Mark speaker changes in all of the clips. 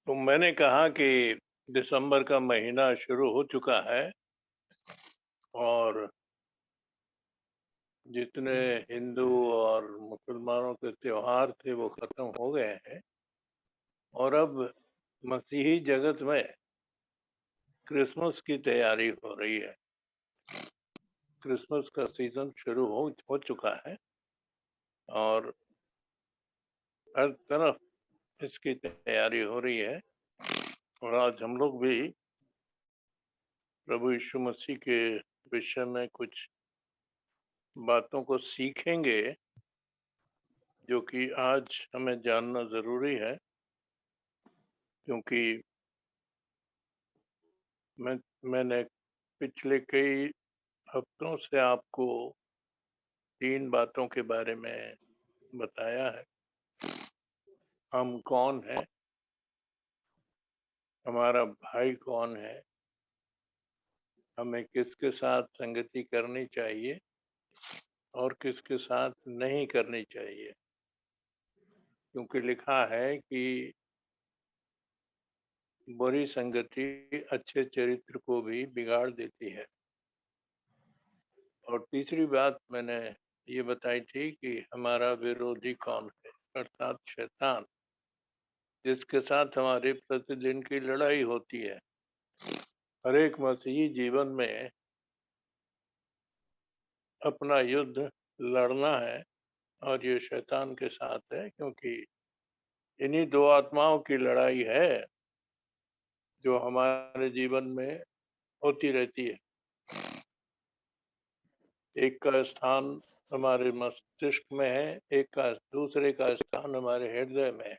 Speaker 1: तो मैंने कहा कि दिसंबर का महीना शुरू हो चुका है और जितने हिंदू और मुसलमानों के त्योहार थे वो खत्म हो गए हैं और अब मसीही जगत में क्रिसमस की तैयारी हो रही है। क्रिसमस का सीजन शुरू हो चुका है और हर तरफ इसकी तैयारी हो रही है। और आज हम लोग भी प्रभु यीशु मसीह के विषय में कुछ बातों को सीखेंगे जो कि आज हमें जानना जरूरी है, क्योंकि मैं मैंने पिछले कई हफ्तों से आपको 3 बातों के बारे में बताया है। हम कौन हैं, हमारा भाई कौन है, हमें किसके साथ संगति करनी चाहिए और किसके साथ नहीं करनी चाहिए, क्योंकि लिखा है कि बुरी संगति अच्छे चरित्र को भी बिगाड़ देती है। और तीसरी बात मैंने ये बताई थी कि हमारा विरोधी कौन है, अर्थात शैतान, जिसके साथ हमारे प्रतिदिन की लड़ाई होती है। हर एक मसीही जीवन में अपना युद्ध लड़ना है और ये शैतान के साथ है, क्योंकि इन्हीं दो आत्माओं की लड़ाई है जो हमारे जीवन में होती रहती है। एक का स्थान हमारे मस्तिष्क में है, एक का दूसरे का स्थान हमारे हृदय में है।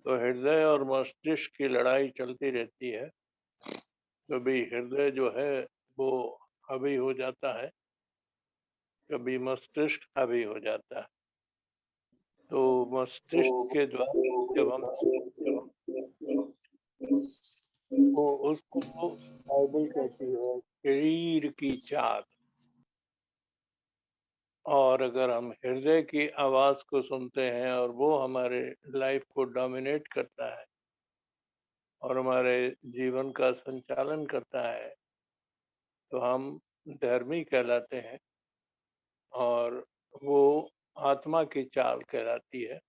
Speaker 1: तो हृदय और मस्तिष्क की लड़ाई चलती रहती है। कभी हृदय जो है वो हावी हो जाता है, कभी मस्तिष्क हावी हो जाता है। तो मस्तिष्क के द्वारा जब हम वो उसको बाइबल कहती है शरीर की चाल। और अगर हम हृदय की आवाज को सुनते हैं और वो हमारे लाइफ को डोमिनेट करता है और हमारे जीवन का संचालन करता है, तो हम धर्मी कहलाते हैं और वो आत्मा की चाल कहलाती है।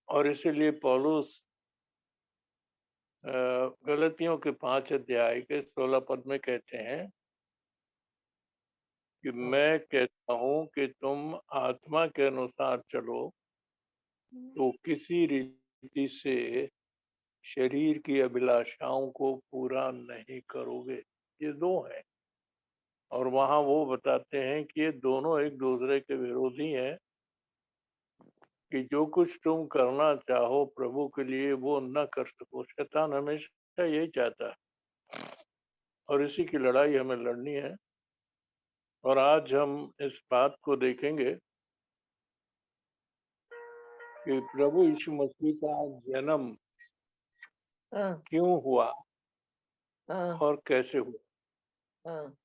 Speaker 1: और इसीलिए पौलुस गलतियों के 5 अध्याय के 16 पद में कहते हैं कि मैं कहता हूँ कि तुम आत्मा के अनुसार चलो, तो किसी रीति से शरीर की अभिलाषाओं को पूरा नहीं करोगे। ये दो हैं और वहां वो बताते हैं कि ये दोनों एक दूसरे के विरोधी हैं, कि जो कुछ तुम करना चाहो प्रभु के लिए वो न कर सको। शैतान हमेशा यही चाहता है और इसी की लड़ाई हमें लड़नी है। और आज हम इस बात को देखेंगे कि प्रभु यीशु मसीह का जन्म
Speaker 2: हाँ,
Speaker 1: क्यों हुआ
Speaker 2: हाँ,
Speaker 1: और कैसे हुआ।
Speaker 2: हाँ,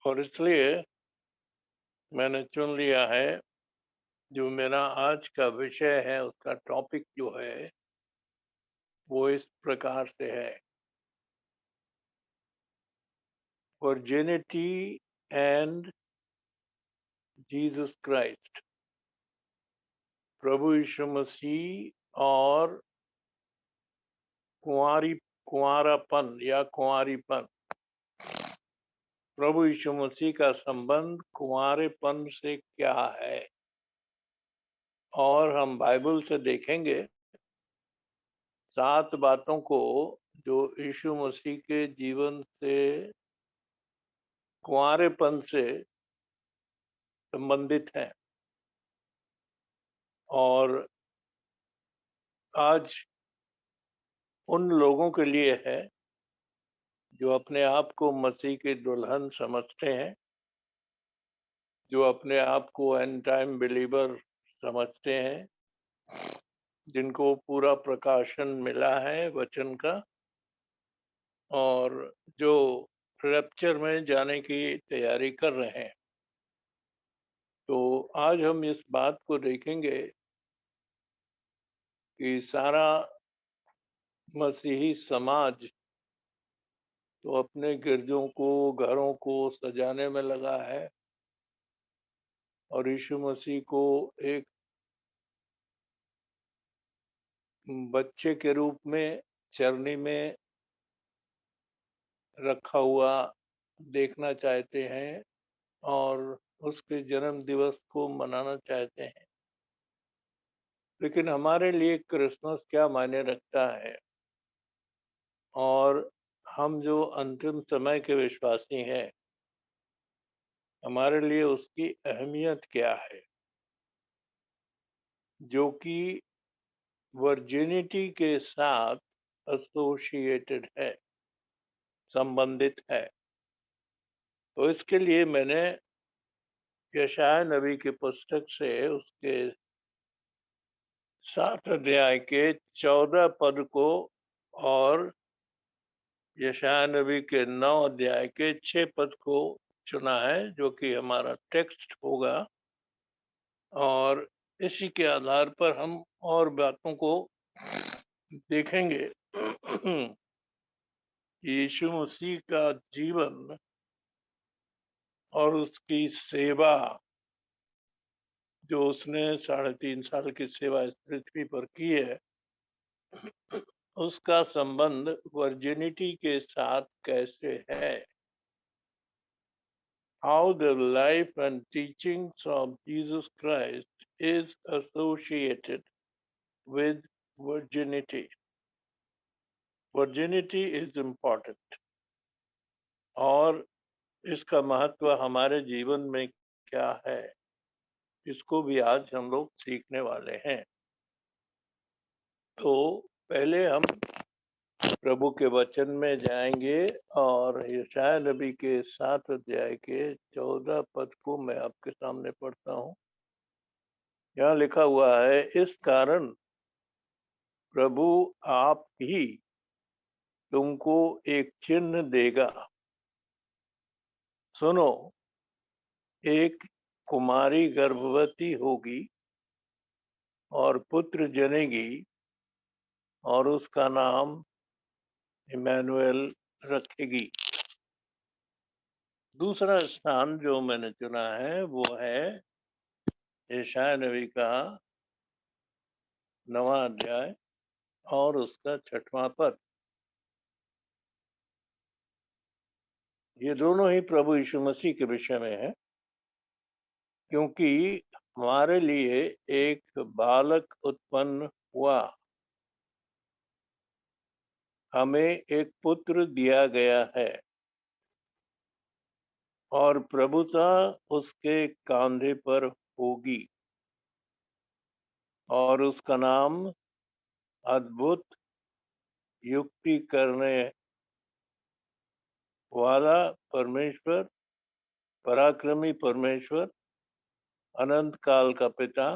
Speaker 1: और इसलिए मैंने चुन लिया है, जो मेरा आज का विषय है उसका टॉपिक जो है वो इस प्रकार से है, वर्जिनिटी एंड जीसस क्राइस्ट। प्रभु यीशु मसीह और कुंवारापन या कुंवारीपन। प्रभु यीशु मसीह का संबंध कुंवारेपन से क्या है, और हम बाइबल से देखेंगे 7 बातों को जो यीशु मसीह के जीवन से कुंवारेपन से संबंधित हैं। और आज उन लोगों के लिए है जो अपने आप को मसीह की दुल्हन समझते हैं, जो अपने आप को एंड टाइम बिलीवर समझते हैं, जिनको पूरा प्रकाशन मिला है वचन का, और जो रैप्चर में जाने की तैयारी कर रहे हैं। तो आज हम इस बात को देखेंगे कि सारा मसीही समाज तो अपने गिरजों को, घरों को सजाने में लगा है और यीशु मसीह को एक बच्चे के रूप में चरनी में रखा हुआ देखना चाहते हैं और उसके जन्म दिवस को मनाना चाहते हैं। लेकिन हमारे लिए क्रिसमस क्या मायने रखता है और हम जो अंतिम समय के विश्वासी हैं, हमारे लिए उसकी अहमियत क्या है? जो कि वर्जिनिटी के साथ एसोसिएटेड है, संबंधित है। तो इसके लिए मैंने यशायाह नबी की पुस्तक से उसके 7 अध्याय के 14 पद को और यशायाह नबी के 9 अध्याय के 6 पद को चुना है, जो कि हमारा टेक्स्ट होगा और इसी के आधार पर हम और बातों को देखेंगे। यीशु मसीह का जीवन और उसकी सेवा जो उसने 3.5 साल की सेवा इस पृथ्वी पर की है, उसका संबंध वर्जिनिटी के साथ कैसे है? How the life and teachings of Jesus Christ is associated with virginity. Virginity is important और इसका महत्व हमारे जीवन में क्या है, इसको भी आज हम लोग सीखने वाले हैं। तो पहले हम प्रभु के वचन में जाएंगे और यशायाह नबी के 7 अध्याय के 14 पद को मैं आपके सामने पढ़ता हूँ। यहाँ लिखा हुआ है, इस कारण प्रभु आप ही तुमको एक चिन्ह देगा। सुनो, एक कुमारी गर्भवती होगी और पुत्र जनेगी और उसका नाम इमैनुएल रखेगी। दूसरा स्थान जो मैंने चुना है वो है यशायाह नबी का 9वां अध्याय और उसका 6वां पद। ये दोनों ही प्रभु यीशु मसीह के विषय में है, क्योंकि हमारे लिए एक बालक उत्पन्न हुआ, हमें एक पुत्र दिया गया है और प्रभुता उसके कांधे पर होगी और उसका नाम अद्भुत, युक्ति करने वाला परमेश्वर, पराक्रमी परमेश्वर, अनंत काल का पिता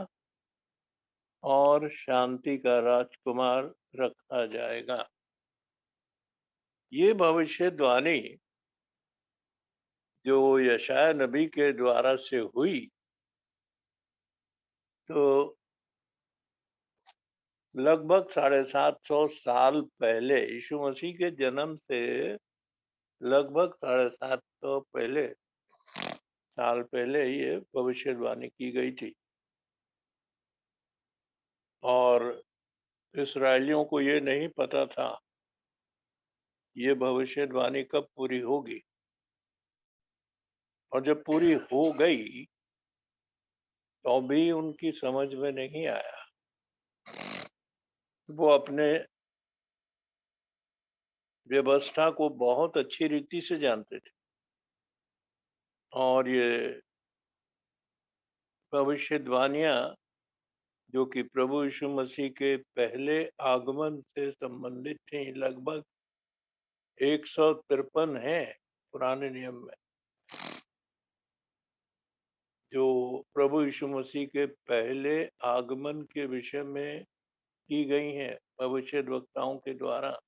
Speaker 1: और शांति का राजकुमार रखा जाएगा। ये भविष्यवाणी जो यशायाह नबी के द्वारा से हुई, तो लगभग 750 साल पहले, यीशु मसीह के जन्म से लगभग 750 साल पहले ये भविष्यवाणी की गई थी और इस्राएलियों को ये नहीं पता था ये भविष्यवाणी कब पूरी होगी। और जब पूरी हो गई तो भी उनकी समझ में नहीं आया। वो अपने व्यवस्था को बहुत अच्छी रीति से जानते थे और ये भविष्यवाणियां जो कि प्रभु यीशु मसीह के पहले आगमन से संबंधित थी, लगभग 153 है पुराने नियम में, जो प्रभु यीशु मसीह के पहले आगमन के विषय में की गई हैं भविष्यद्वक्ताओं के द्वारा।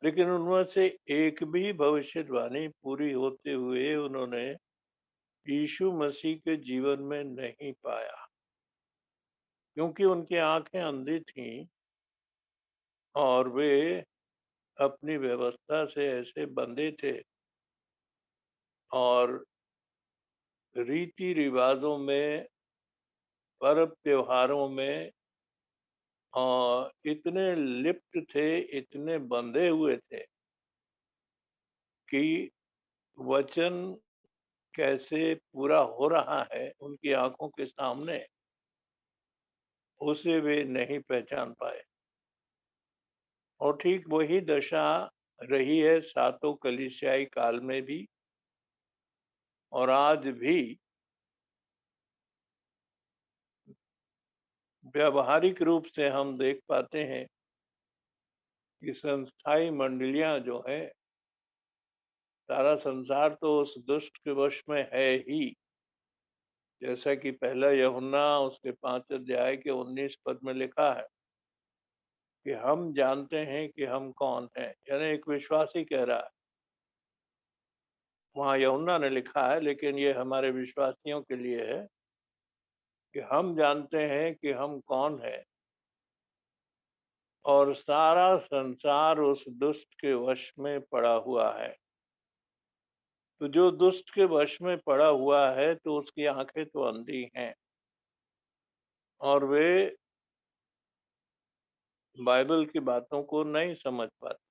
Speaker 1: लेकिन उनमें से एक भी भविष्यवाणी पूरी होते हुए उन्होंने यीशु मसीह के जीवन में नहीं पाया। क्योंकि उनकी आंखें अंधी थीं और वे अपनी व्यवस्था से ऐसे बंधे थे और रीति रिवाजों में, पर्व त्योहारों में इतने लिप्त थे, इतने बंधे हुए थे कि वचन कैसे पूरा हो रहा है उनकी आंखों के सामने, उसे वे नहीं पहचान पाए। और ठीक वही दशा रही है सातों कलीसियाई काल में भी, और आज भी व्यावहारिक रूप से हम देख पाते हैं कि संस्थाई मंडलियां जो है, सारा संसार तो उस दुष्ट के वश में है ही। जैसा कि पहला यूहन्ना उसके 5 अध्याय के 19 पद में लिखा है कि हम जानते हैं कि हम कौन हैं, यानी एक विश्वासी कह रहा है। वहां यूहन्ना ने लिखा है, लेकिन ये हमारे विश्वासियों के लिए है कि हम जानते हैं कि हम कौन हैं, और सारा संसार उस दुष्ट के वश में पड़ा हुआ है। तो जो दुष्ट के वश में पड़ा हुआ है, तो उसकी आंखें तो अंधी हैं और वे बाइबल की बातों को नहीं समझ पाते।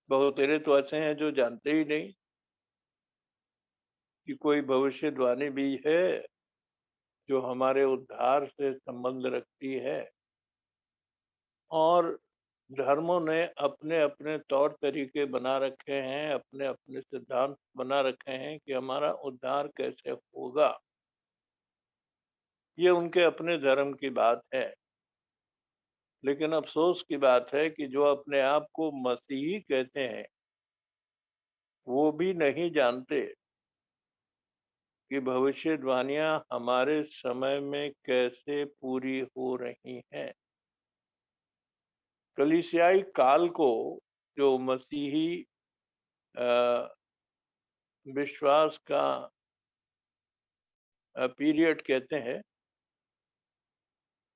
Speaker 1: बहुत तेरे तो ऐसे हैं जो जानते ही नहीं कि कोई भविष्यवाणी भी है जो हमारे उद्धार से संबंध रखती है। और धर्मों ने अपने अपने तौर तरीके बना रखे हैं, अपने अपने सिद्धांत बना रखे हैं कि हमारा उद्धार कैसे होगा। ये उनके अपने धर्म की बात है। लेकिन अफसोस की बात है कि जो अपने आप को मसीही कहते हैं, वो भी नहीं जानते कि भविष्यवाणियां हमारे समय में कैसे पूरी हो रही हैं। कलीसियाई काल को जो मसीही अ, विश्वास का पीरियड कहते हैं,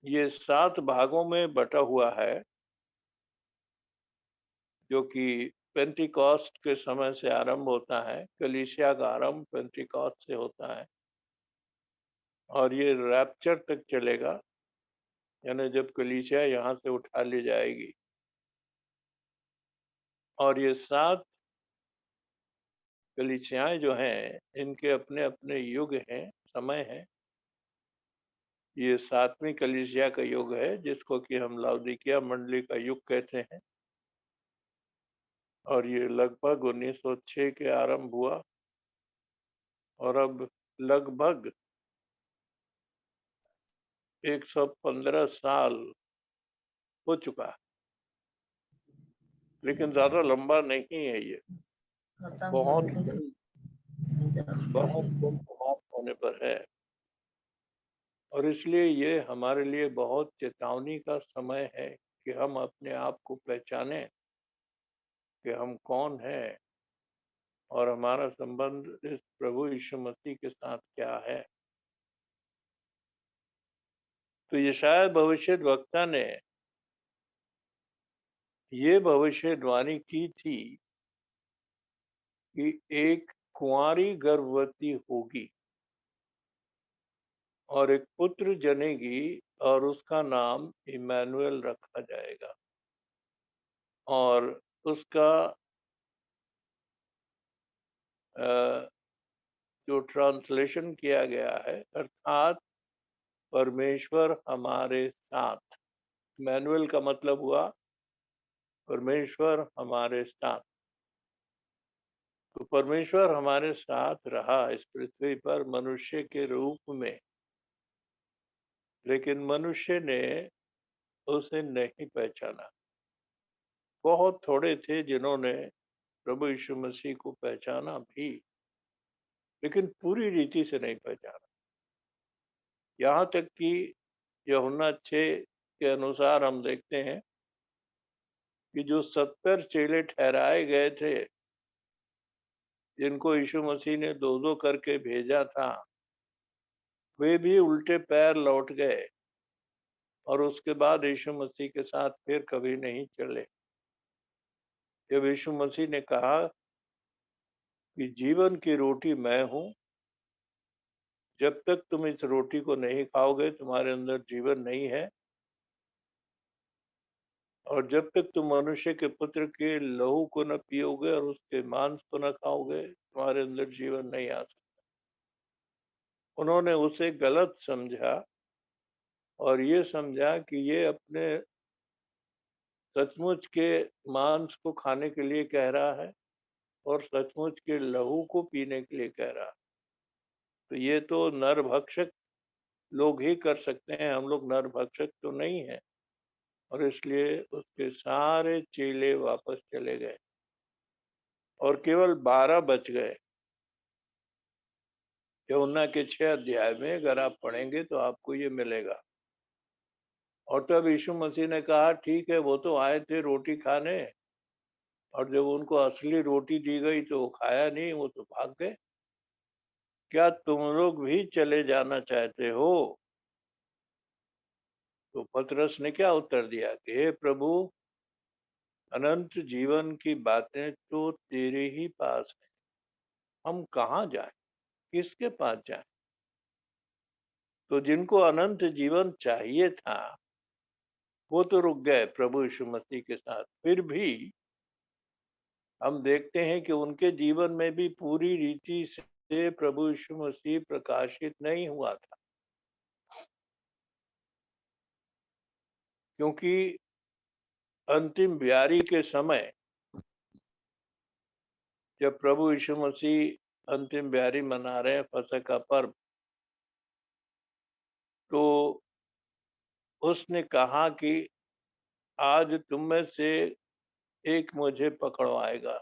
Speaker 1: ये 7 भागों में बटा हुआ है, जो कि पेंटिकॉस्ट के समय से आरंभ होता है। कलीसिया का आरंभ पेंटिकॉस्ट से होता है और ये रैप्चर तक चलेगा, यानी जब कलीसिया यहाँ से उठा ली जाएगी। और ये 7 कलीसियाएं जो हैं, इनके अपने अपने युग हैं, समय है। ये 7वीं कलीसिया का युग है, जिसको कि हम लाउदीकिया मंडली का युग कहते हैं, और ये लगभग 1906 के आरंभ हुआ और अब लगभग 115 साल हो चुका है। लेकिन ज्यादा लंबा नहीं है ये, बहुत बहुत समाप्त होने पर है। और इसलिए ये हमारे लिए बहुत चेतावनी का समय है कि हम अपने आप को पहचानें कि हम कौन हैं और हमारा संबंध इस प्रभु यीशु मसीह के साथ क्या है। तो ये शायद भविष्यद्वक्ता ने ये भविष्यवाणी की थी कि एक कुंवारी गर्भवती होगी और एक पुत्र जनेगी और उसका नाम इमैनुएल रखा जाएगा। और उसका जो ट्रांसलेशन किया गया है, अर्थात परमेश्वर हमारे साथ। इमैनुएल का मतलब हुआ परमेश्वर हमारे साथ। तो परमेश्वर हमारे साथ रहा इस पृथ्वी पर मनुष्य के रूप में, लेकिन मनुष्य ने उसे नहीं पहचाना। बहुत थोड़े थे जिन्होंने प्रभु यीशु मसीह को पहचाना भी, लेकिन पूरी रीति से नहीं पहचाना। यहाँ तक कि यूहन्ना 6 के अनुसार हम देखते हैं कि जो 70 चेले ठहराए गए थे, जिनको यीशु मसीह ने 2-2 करके भेजा था, वे भी उल्टे पैर लौट गए और उसके बाद यीशु मसीह के साथ फिर कभी नहीं चले। जब यीशु मसीह ने कहा कि जीवन की रोटी मैं हूँ, जब तक तुम इस रोटी को नहीं खाओगे तुम्हारे अंदर जीवन नहीं है, और जब तक तुम मनुष्य के पुत्र के लहू को न पियोगे और उसके मांस को न खाओगे तुम्हारे अंदर जीवन नहीं आ सकता। उन्होंने उसे गलत समझा और ये समझा कि ये अपने सचमुच के मांस को खाने के लिए कह रहा है और सचमुच के लहू को पीने के लिए कह रहा है। तो ये तो नरभक्षक लोग ही कर सकते हैं, हम लोग नरभक्षक तो नहीं है। और इसलिए उसके सारे चेले वापस चले गए और केवल 12 बच गए। यूहन्ना के 6 अध्याय में अगर आप पढ़ेंगे तो आपको ये मिलेगा। और तब यीशु मसीह ने कहा ठीक है, वो तो आए थे रोटी खाने, और जब उनको असली रोटी दी गई तो वो खाया नहीं, वो तो भाग गए। क्या तुम लोग भी चले जाना चाहते हो? तो पतरस ने क्या उत्तर दिया कि हे प्रभु, अनंत जीवन की बातें तो तेरे ही पास है, हम कहाँ जाएं, किसके पास जाएं? तो जिनको अनंत जीवन चाहिए था वो तो रुक गए प्रभु यीशु मसीह के साथ। फिर भी हम देखते हैं कि उनके जीवन में भी पूरी रीति से प्रभु यीशु मसीह प्रकाशित नहीं हुआ था, क्योंकि अंतिम ब्यारी के समय जब प्रभु यीशु मसीह अंतिम ब्यारी मना रहे हैं, फसह का पर्व, तो उसने कहा कि आज तुम में से एक मुझे पकड़वाएगा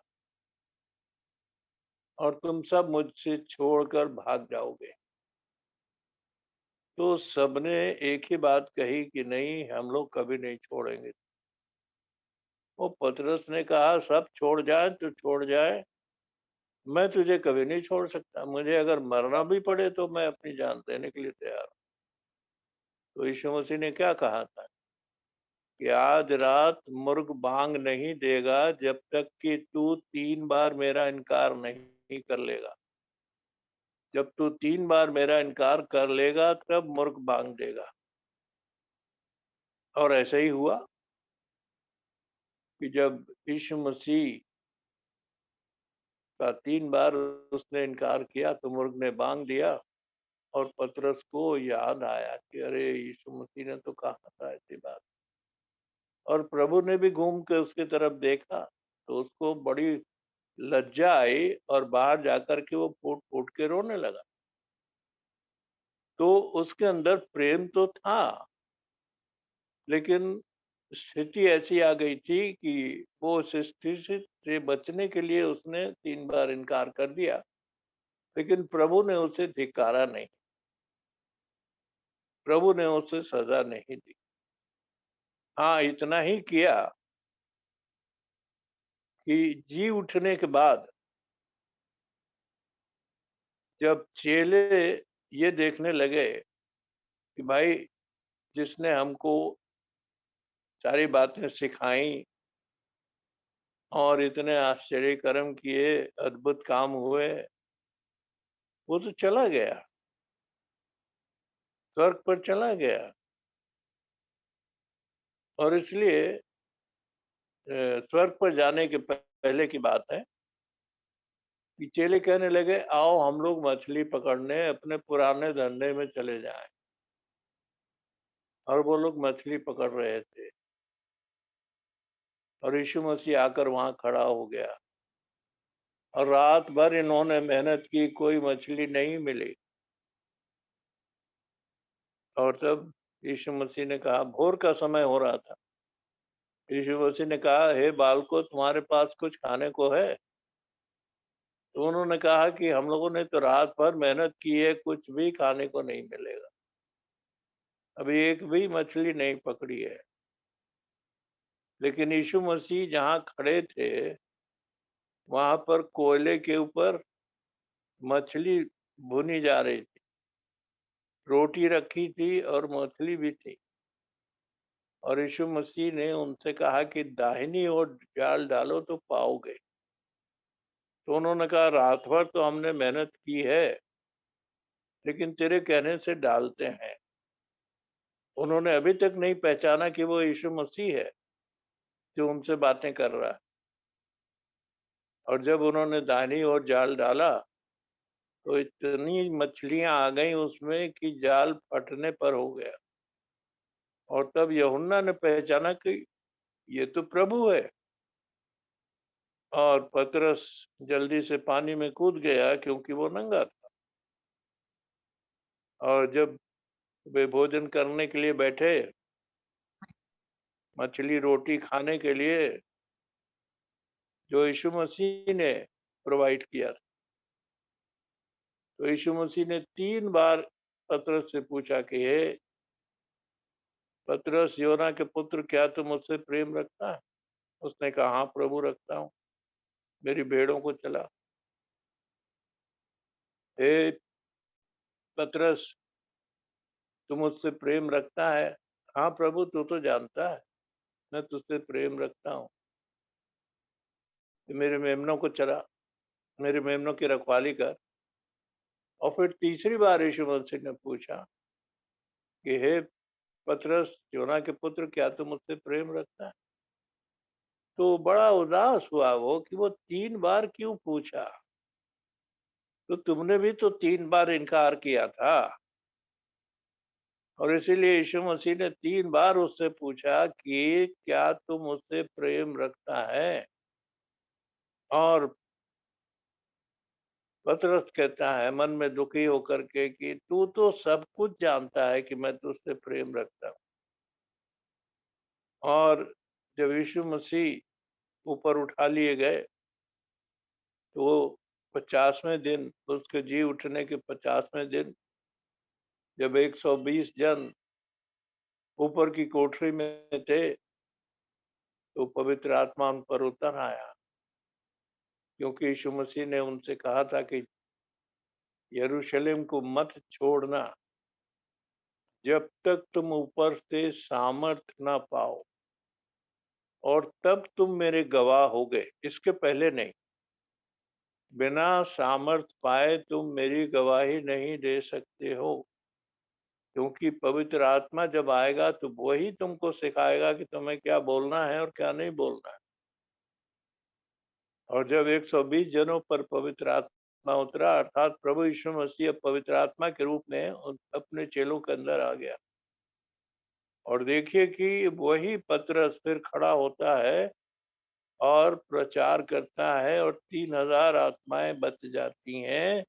Speaker 1: और तुम सब मुझसे छोड़कर भाग जाओगे। तो सबने एक ही बात कही कि नहीं, हम लोग कभी नहीं छोड़ेंगे। वो पतरस ने कहा सब छोड़ जाए तो छोड़ जाए, मैं तुझे कभी नहीं छोड़ सकता। मुझे अगर मरना भी पड़े तो मैं अपनी जान देने के लिए तैयार हूँ। तो यीशु मसीह ने क्या कहा था कि आज रात मुर्ग बांग नहीं देगा जब तक कि तू 3 बार मेरा इनकार नहीं कर लेगा। जब तू 3 बार मेरा इनकार कर लेगा तब मुर्ग बांग देगा। और ऐसा ही हुआ कि जब यीशु मसीह का 3 बार उसने इनकार किया तो मुर्ग ने बांग दिया। और पतरस को याद आया कि अरे, यीशु मसीह ने तो कहा था ऐसी बात। और प्रभु ने भी घूम के उसकी तरफ देखा तो उसको बड़ी लज्जा आई और बाहर जाकर के वो फूट फूट के रोने लगा। तो उसके अंदर प्रेम तो था, लेकिन स्थिति ऐसी आ गई थी कि वो उस स्थिति से बचने के लिए उसने 3 बार इनकार कर दिया, लेकिन प्रभु ने उसे धिक्कारा नहीं, प्रभु ने उसे सजा नहीं दी। हाँ, इतना ही किया कि जी उठने के बाद जब चेले ये देखने लगे कि भाई, जिसने हमको सारी बातें सिखाई और इतने आश्चर्य कर्म किए, अद्भुत काम हुए, वो तो चला गया, स्वर्ग पर चला गया। और इसलिए स्वर्ग पर जाने के पहले की बात है कि चेले कहने लगे आओ हम लोग मछली पकड़ने अपने पुराने धंधे में चले जाएं। और वो लोग मछली पकड़ रहे थे और यीशु मसीह आकर वहां खड़ा हो गया और रात भर इन्होंने मेहनत की, कोई मछली नहीं मिली। और तब यीशु मसीह ने कहा, भोर का समय हो रहा था, यीशु मसीह ने कहा हे बालकों, तुम्हारे पास कुछ खाने को है? तो उन्होंने कहा कि हम लोगों ने तो रात भर मेहनत की है, कुछ भी खाने को नहीं मिलेगा, अभी एक भी मछली नहीं पकड़ी है। लेकिन यीशु मसीह जहाँ खड़े थे वहां पर कोयले के ऊपर मछली भुनी जा रही थी। रोटी रखी थी और मछली भी थी। और यीशु मसीह ने उनसे कहा कि दाहिनी ओर जाल डालो तो पाओगे। तो उन्होंने कहा, रात भर तो हमने मेहनत की है, लेकिन तेरे कहने से डालते हैं। उन्होंने अभी तक नहीं पहचाना कि वो यीशु मसीह है जो उनसे बातें कर रहा है। और जब उन्होंने दाहिनी ओर जाल डाला तो इतनी मछलियां आ गई उसमें कि जाल फटने पर हो गया। और तब यूहन्ना ने पहचाना कि ये तो प्रभु है। और पतरस जल्दी से पानी में कूद गया क्योंकि वो नंगा था। और जब वे भोजन करने के लिए बैठे, मछली रोटी खाने के लिए, जो यीशु मसीह ने प्रोवाइड किया, तो यीशु मसीह ने 3 बार पतरस से पूछा कि हे पतरस, योना के पुत्र, क्या तू मुझसे प्रेम रखता है? उसने कहा, हाँ प्रभु, रखता हूँ। मेरी भेड़ों को चला। हे पतरस, तू मुझसे प्रेम रखता है? हाँ प्रभु, तू तो जानता है मैं तुझसे प्रेम रखता हूँ। मेरे मेमनों को चरा, मेरे मेमनों की रखवाली कर। और फिर तीसरी बार यीशु मसीह ने पूछा कि हे पतरस, योना के पुत्र, क्या तू मुझसे प्रेम रखता है? तो बड़ा उदास हुआ वो कि वो 3 बार क्यों पूछा? तो तुमने भी तो 3 बार इनकार किया था। और इसीलिए यीशु मसीह ने 3 बार उससे पूछा कि क्या तू मुझसे प्रेम रखता है? और पतरस कहता है मन में दुखी होकर के कि तू तो सब कुछ जानता है कि मैं तुझसे प्रेम रखता हूँ। और जब यीशु मसीह ऊपर उठा लिए गए तो 50वें दिन, उसके जी उठने के 50वें दिन, जब 120 जन ऊपर की कोठरी में थे, तो पवित्र आत्मा उन पर उतर आया। क्योंकि यीशु मसीह ने उनसे कहा था कि यरूशलेम को मत छोड़ना जब तक तुम ऊपर से सामर्थ ना पाओ, और तब तुम मेरे गवाह होगे। इसके पहले नहीं। बिना सामर्थ पाए तुम मेरी गवाही नहीं दे सकते हो। क्योंकि पवित्र आत्मा जब आएगा तो वही तुमको सिखाएगा कि तुम्हें क्या बोलना है और क्या नहीं बोलना है। और जब 120 जनों पर पवित्र आत्मा उतरा, अर्थात प्रभु यीशु मसीह पवित्र आत्मा के रूप में अपने चेलों के अंदर आ गया। और देखिए कि वही पतरस फिर खड़ा होता है और प्रचार करता है, और 3000 आत्माएं बच जाती हैं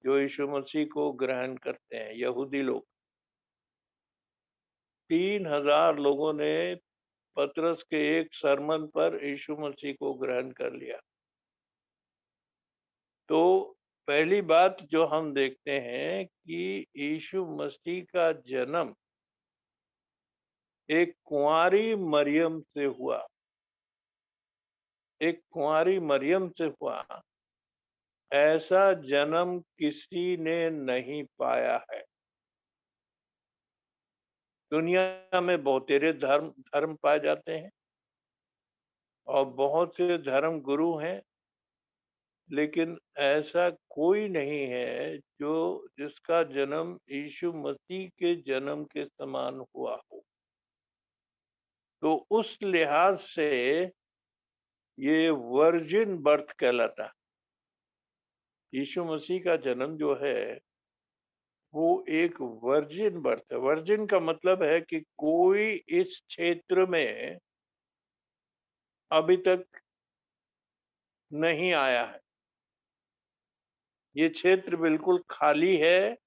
Speaker 1: जो यीशु मसीह को ग्रहण करते हैं, यहूदी लोग। 3000 लोगों ने पतरस के एक सरमन पर यीशु मसीह को ग्रहण कर लिया। तो पहली बात जो हम देखते हैं कि यीशु मसीह का जन्म एक कुंवारी मरियम से हुआ। एक कुंवारी मरियम से हुआ। ऐसा जन्म किसी ने नहीं पाया है। दुनिया में बहुतेरे धर्म पाए जाते हैं और बहुत से धर्म गुरु हैं, लेकिन ऐसा कोई नहीं है जो जिसका जन्म यीशु मसीह के जन्म के समान हुआ हो। तो उस लिहाज से ये वर्जिन बर्थ कहलाता है। यीशु मसीह का जन्म जो है वो एक वर्जिन बर्थ है। वर्जिन का मतलब है कि कोई इस क्षेत्र में अभी तक नहीं आया है। ये क्षेत्र बिल्कुल खाली है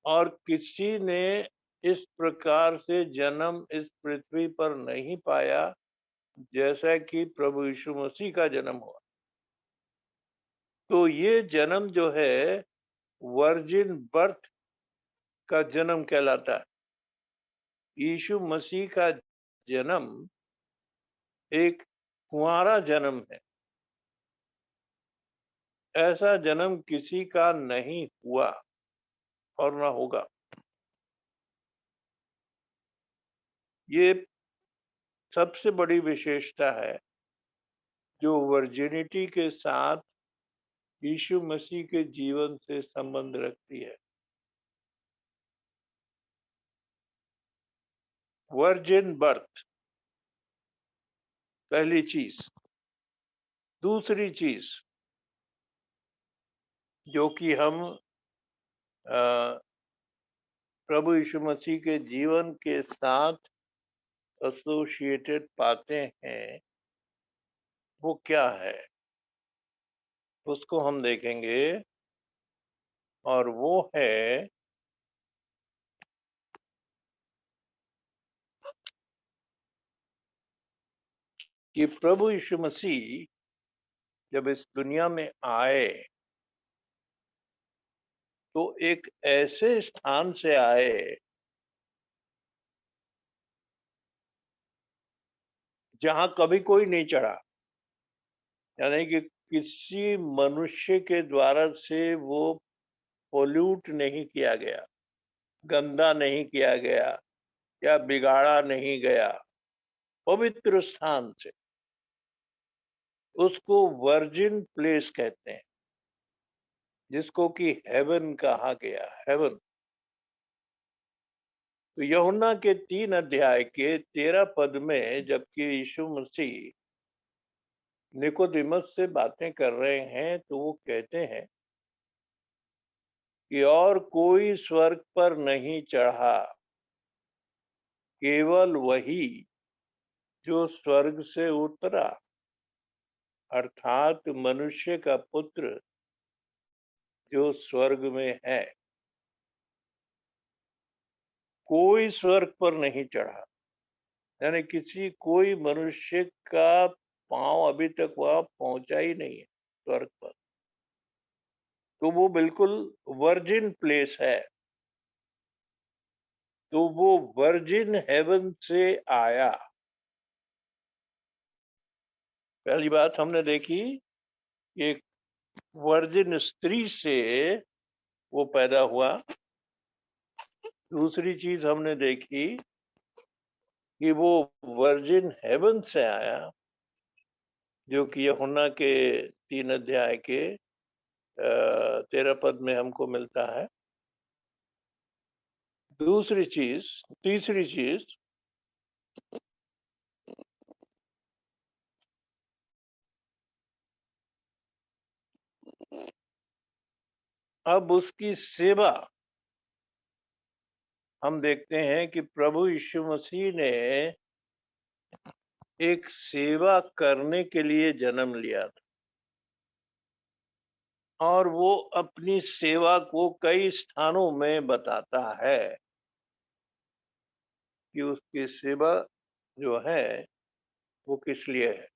Speaker 1: और किसी ने इस प्रकार से जन्म इस पृथ्वी पर नहीं पाया जैसा कि प्रभु यीशु मसीह का जन्म हुआ। तो ये जन्म जो है वर्जिन बर्थ का जन्म कहलाता है। यीशु मसीह का जन्म एक कुंवारा जन्म है। ऐसा जन्म किसी का नहीं हुआ। और ना होगा। ये सबसे बड़ी विशेषता है जो वर्जिनिटी के साथ यीशु मसीह के जीवन से संबंध रखती है। वर्जिन बर्थ पहली चीज। दूसरी चीज जो कि हम अ, प्रभु यीशु मसीह के जीवन के साथ एसोसिएटेड पाते हैं, वो क्या है? उसको हम देखेंगे, और वो है कि प्रभु यीशु मसीह जब इस दुनिया में आए तो एक ऐसे स्थान से आए जहां कभी कोई नहीं चढ़ा। यानी कि किसी मनुष्य के द्वारा से वो पोल्यूट नहीं किया गया, गंदा नहीं किया गया या बिगाड़ा नहीं गया। पवित्र स्थान से, उसको वर्जिन प्लेस कहते हैं, जिसको कि हेवन कहा गया, हेवन। तो यूहन्ना के 3 अध्याय के 13 पद में जबकि यीशु मसीह निकोदेमस से बातें कर रहे हैं तो वो कहते हैं कि और कोई स्वर्ग पर नहीं चढ़ा, केवल वही जो स्वर्ग से उतरा, अर्थात मनुष्य का पुत्र जो स्वर्ग में है। कोई स्वर्ग पर नहीं चढ़ा, यानी कोई मनुष्य का पांव अभी तक वहां पहुंचा ही नहीं है स्वर्ग पर। तो वो बिल्कुल वर्जिन प्लेस है। तो वो वर्जिन हेवन से आया। पहली बात हमने देखी, एक वर्जिन स्त्री से वो पैदा हुआ। दूसरी चीज हमने देखी कि वो वर्जिन हेवन से आया, जो कि यूहन्ना के 3 अध्याय के 13 पद में हमको मिलता है। तीसरी चीज, अब उसकी सेवा हम देखते हैं कि प्रभु यीशु मसीह ने एक सेवा करने के लिए जन्म लिया था, और वो अपनी सेवा को कई स्थानों में बताता है कि उसकी सेवा जो है वो किस लिए है,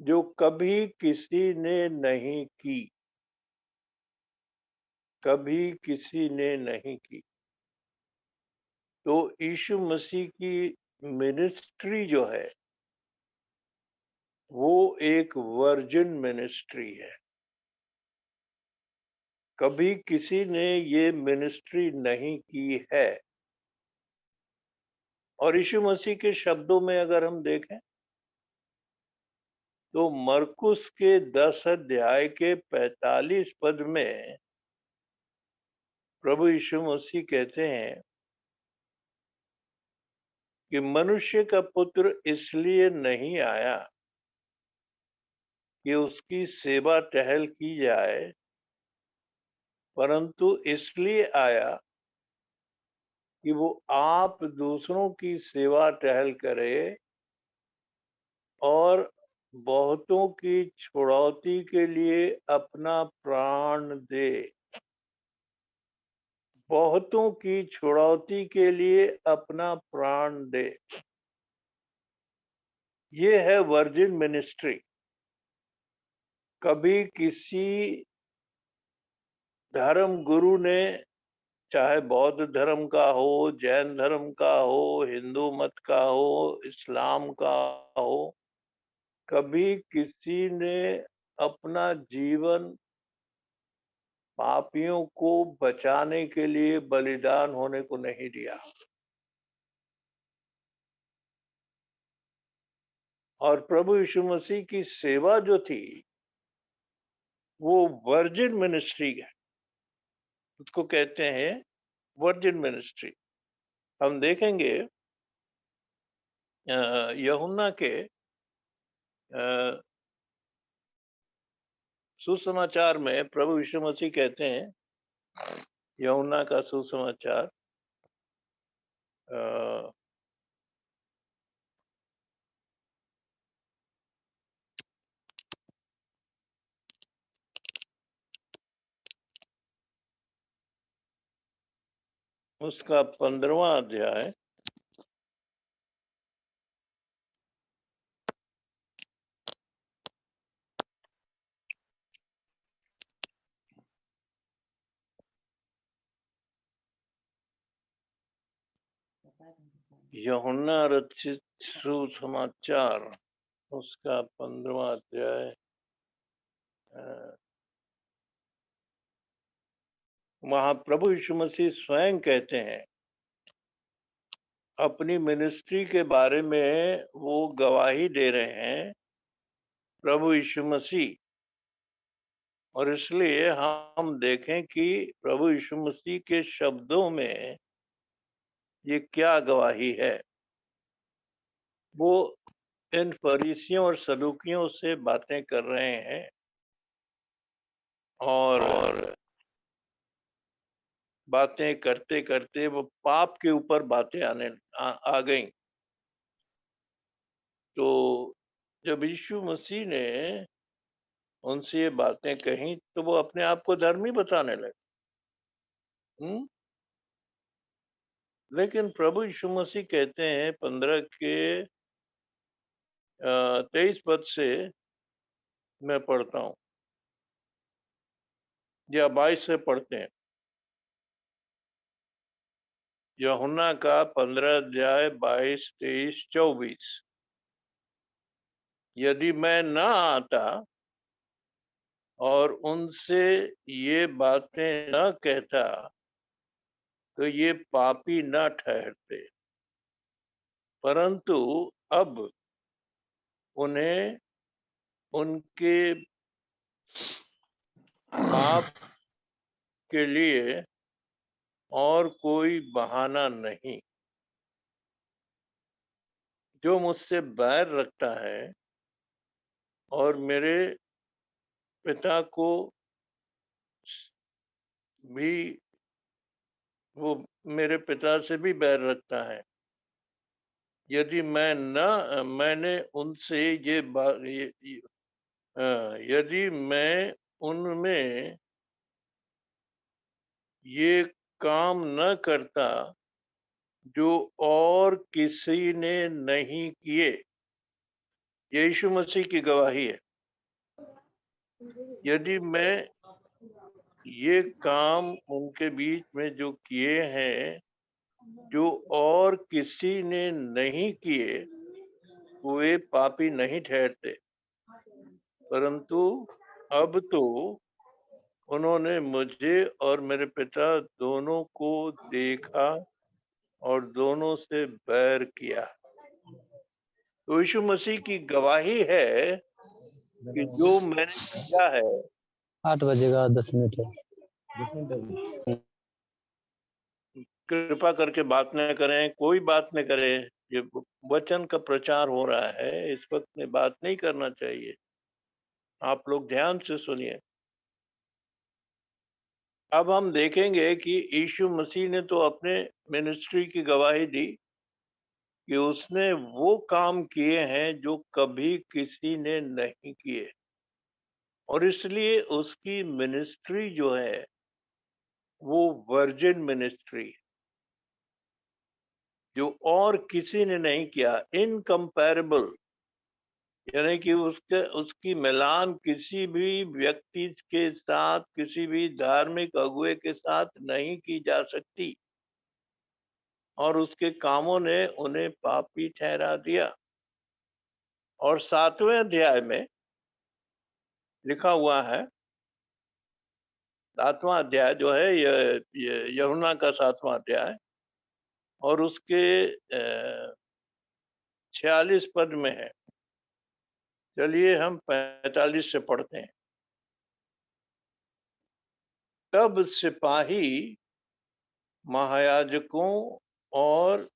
Speaker 1: जो कभी किसी ने नहीं की, कभी किसी ने नहीं की। तो यीशु मसीह की मिनिस्ट्री जो है वो एक वर्जिन मिनिस्ट्री है। कभी किसी ने ये मिनिस्ट्री नहीं की है। और यीशु मसीह के शब्दों में अगर हम देखें तो मरकुस के 10 अध्याय के 45 पद में प्रभु यीशु मसीह कहते हैं कि मनुष्य का पुत्र इसलिए नहीं आया कि उसकी सेवा टहल की जाए, परंतु इसलिए आया कि वो आप दूसरों की सेवा टहल करे और बहुतों की छुड़ौती के लिए अपना प्राण दे। बहुतों की छुड़ौती के लिए अपना प्राण दे। ये है वर्जिन मिनिस्ट्री। कभी किसी धर्म गुरु ने, चाहे बौद्ध धर्म का हो, जैन धर्म का हो, हिंदू मत का हो, इस्लाम का हो, कभी किसी ने अपना जीवन पापियों को बचाने के लिए बलिदान होने को नहीं दिया। और प्रभु यीशु मसीह की सेवा जो थी वो वर्जिन मिनिस्ट्री है, उसको कहते हैं वर्जिन मिनिस्ट्री। हम देखेंगे यूहन्ना के सुसमाचार में प्रभु यीशु मसीह कहते हैं, यूहन्ना का सुसमाचार उसका 15वां अध्याय यूहन्ना रचित सुसमाचार उसका 15वां अध्याय वहां प्रभु यीशु मसीह स्वयं कहते हैं अपनी मिनिस्ट्री के बारे में, वो गवाही दे रहे हैं प्रभु यीशु मसीह। और इसलिए हम देखें कि प्रभु यीशु मसीह के शब्दों में ये क्या गवाही है। वो इन फरीसियों और सदूकियों से बातें कर रहे हैं और बातें करते करते वो पाप के ऊपर बातें आ गई। तो जब यीशु मसीह ने उनसे ये बातें कही तो वो अपने आप को धर्मी बताने लगे। लेकिन प्रभु यीशु मसीह कहते हैं 15 के 23 पद से मैं पढ़ता हूँ या 22 से पढ़ते हैं। यूहन्ना का 15 अध्याय 22, 23, 24। यदि मैं न आता और उनसे ये बातें न कहता तो ये पापी न ठहरते, परंतु अब उन्हें उनके पाप के लिए और कोई बहाना नहीं। जो मुझसे बैर रखता है और मेरे पिता को भी, वो मेरे पिता से भी बैर रखता है। यदि मैंने उनसे यदि मैं उनमें ये काम न करता जो और किसी ने नहीं किए। यीशु मसीह की गवाही है। यदि मैं ये काम उनके बीच में जो किए हैं जो और किसी ने नहीं किए, वे पापी नहीं ठहरते, परंतु अब तो उन्होंने मुझे और मेरे पिता दोनों को देखा और दोनों से बैर किया। तो यीशु मसीह की गवाही है कि जो मैंने किया है।
Speaker 3: 8 बजेगा 10 मिनट है।
Speaker 1: कृपा करके बात न करें, कोई बात न करे। ये वचन का प्रचार हो रहा है, इस वक्त में बात नहीं करना चाहिए। आप लोग ध्यान से सुनिए। अब हम देखेंगे कि यीशु मसीह ने तो अपने मिनिस्ट्री की गवाही दी कि उसने वो काम किए हैं जो कभी किसी ने नहीं किए, और इसलिए उसकी मिनिस्ट्री जो है वो वर्जिन मिनिस्ट्री, जो और किसी ने नहीं किया, इनकम्पैरेबल। यानी कि उसकी मिलान किसी भी व्यक्ति के साथ, किसी भी धार्मिक अगुए के साथ नहीं की जा सकती, और उसके कामों ने उन्हें पापी ठहरा दिया। और 7वें अध्याय में लिखा हुआ है 7वां अध्याय जो है ये यूहन्ना का 7वां अध्याय और उसके 46 पद में है। चलिए हम 45 से पढ़ते हैं। तब सिपाही महायाजकों और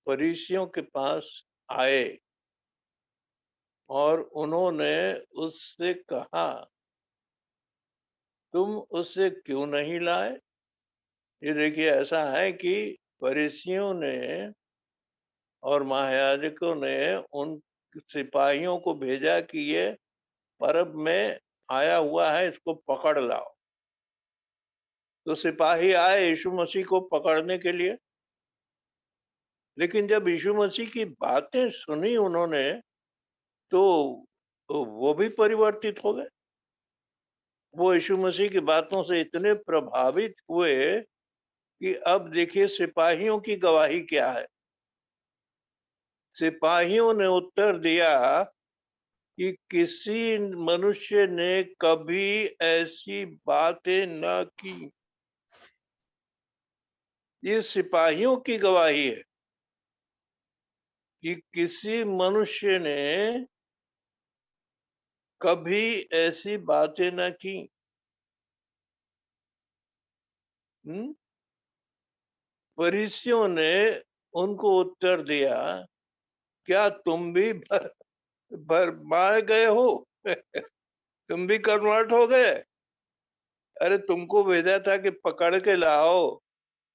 Speaker 1: फरीसियों के पास आए और उन्होंने उससे कहा, तुम उसे क्यों नहीं लाए? ये देखिए, ऐसा है कि फरीसियों ने और महायाजकों ने उन सिपाहियों को भेजा कि ये परब में आया हुआ है, इसको पकड़ लाओ। तो सिपाही आए यीशु मसीह को पकड़ने के लिए, लेकिन जब यीशु मसीह की बातें सुनी उन्होंने तो वो भी परिवर्तित हो गए। वो यीशु मसीह की बातों से इतने प्रभावित हुए कि अब देखिए सिपाहियों की गवाही क्या है। सिपाहियों ने उत्तर दिया कि किसी मनुष्य ने कभी ऐसी बातें न की। ये सिपाहियों की गवाही है कि किसी मनुष्य ने कभी ऐसी बातें न की। फरीसियों ने उनको उत्तर दिया, क्या तुम भी भरमाए गए हो? तुम भी कन्वर्ट हो गए? अरे तुमको भेजा था कि पकड़ के लाओ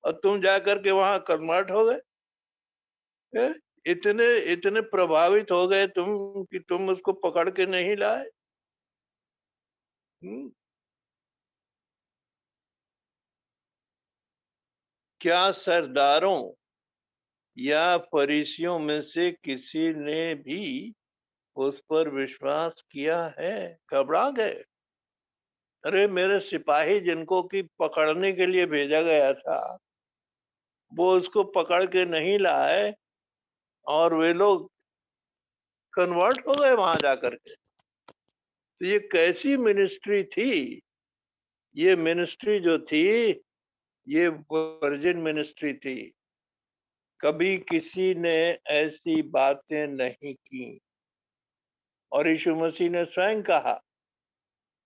Speaker 1: और तुम जाकर के वहां कन्वर्ट हो गए? इतने इतने प्रभावित हो गए तुम कि तुम उसको पकड़ के नहीं लाए? क्या सरदारों या फरीसियों में से किसी ने भी उस पर विश्वास किया है? घबरा गए। अरे मेरे सिपाही जिनको कि पकड़ने के लिए भेजा गया था, वो उसको पकड़ के नहीं लाए और वे लोग कन्वर्ट हो गए वहां जाकर के। तो ये कैसी मिनिस्ट्री थी? ये मिनिस्ट्री जो थी, ये वर्जिन मिनिस्ट्री थी। कभी किसी ने ऐसी बातें नहीं की। और यीशु मसीह ने स्वयं कहा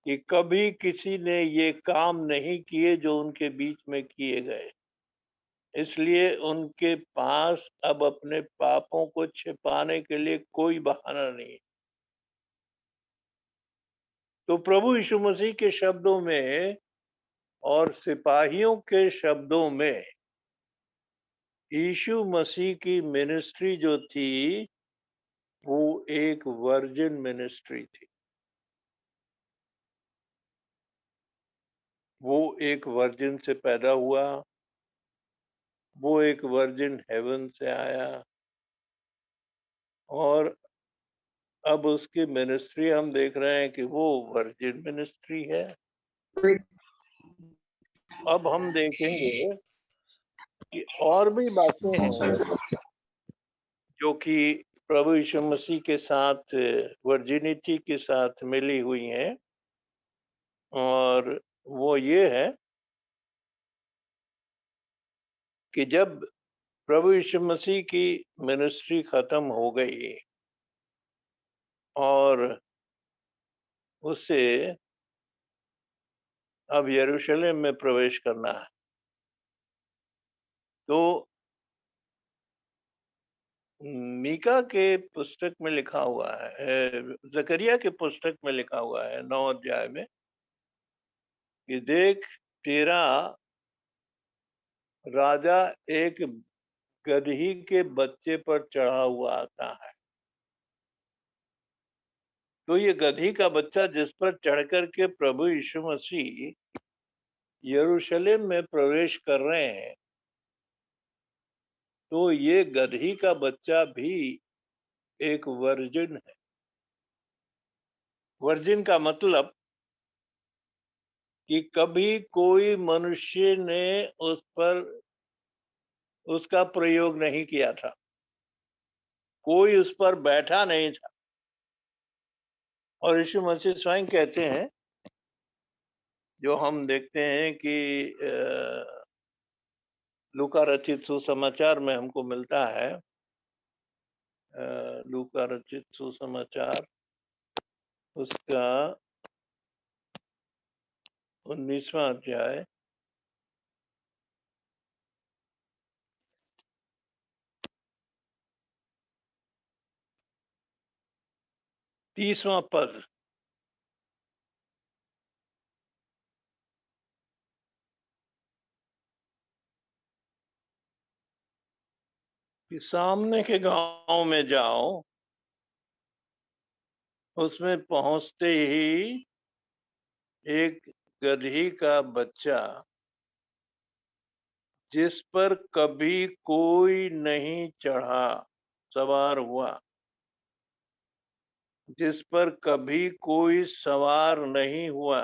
Speaker 1: कि कभी किसी ने ये काम नहीं किए जो उनके बीच में किए गए। इसलिए उनके पास अब अपने पापों को छिपाने के लिए कोई बहाना नहीं। तो प्रभु यीशु मसीह के शब्दों में और सिपाहियों के शब्दों में यीशु मसीह की मिनिस्ट्री जो थी वो एक वर्जिन मिनिस्ट्री थी। वो एक वर्जिन से पैदा हुआ, वो एक वर्जिन हेवन से आया और अब उसकी मिनिस्ट्री हम देख रहे हैं कि वो वर्जिन मिनिस्ट्री है। अब हम देखेंगे कि और भी बातें हैं जो कि प्रभु यीशु मसीह के साथ वर्जिनिटी के साथ मिली हुई हैं, और वो ये है कि जब प्रभु यीशु मसीह की मिनिस्ट्री खत्म हो गई और उसे अब यरूशलेम में प्रवेश करना है, तो मीका के पुस्तक में लिखा हुआ है, जकरिया के पुस्तक में लिखा हुआ है 9 अध्याय में कि देख तेरा राजा एक गदही के बच्चे पर चढ़ा हुआ आता है। तो ये गदही का बच्चा जिस पर चढ़कर के प्रभु यीशु मसीह यरूशलेम में प्रवेश कर रहे हैं, तो ये गदही का बच्चा भी एक वर्जिन है। वर्जिन का मतलब कि कभी कोई मनुष्य ने उस पर उसका प्रयोग नहीं किया था, कोई उस पर बैठा नहीं था। और यीशु मसीह स्वयं कहते हैं जो हम देखते हैं कि लूका रचित सुसमाचार में हमको मिलता है। लूका रचित सुसमाचार उसका 19वां अध्याय 30वां पद। कि सामने के गांव में जाओ, उसमें पहुंचते ही एक गदही का बच्चा जिस पर कभी कोई नहीं चढ़ा सवार हुआ, जिस पर कभी कोई सवार नहीं हुआ,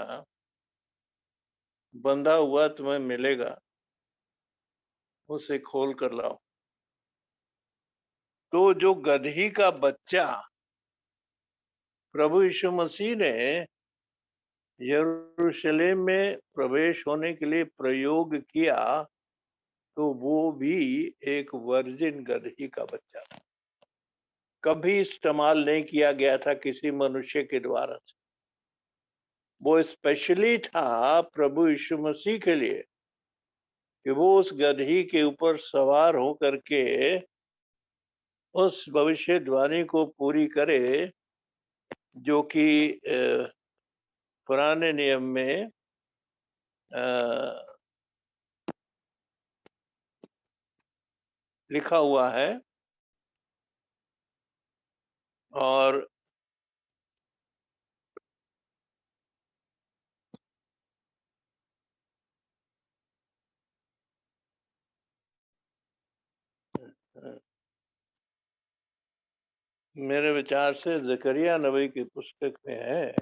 Speaker 1: बंधा हुआ तुम्हें मिलेगा, उसे खोल कर लाओ। तो जो गदही का बच्चा प्रभु यीशु मसीह ने यरूशलेम में प्रवेश होने के लिए प्रयोग किया, तो वो भी एक वर्जिन गदही का बच्चा था। कभी इस्तेमाल नहीं किया गया था किसी मनुष्य के द्वारा से। वो स्पेशली था प्रभु यीशु मसीह के लिए कि वो उस गदही के ऊपर सवार होकर के उस भविष्यवाणी को पूरी करे जो कि पुराने नियम में लिखा हुआ है। और मेरे विचार से जकरिया नबी की पुस्तक में है,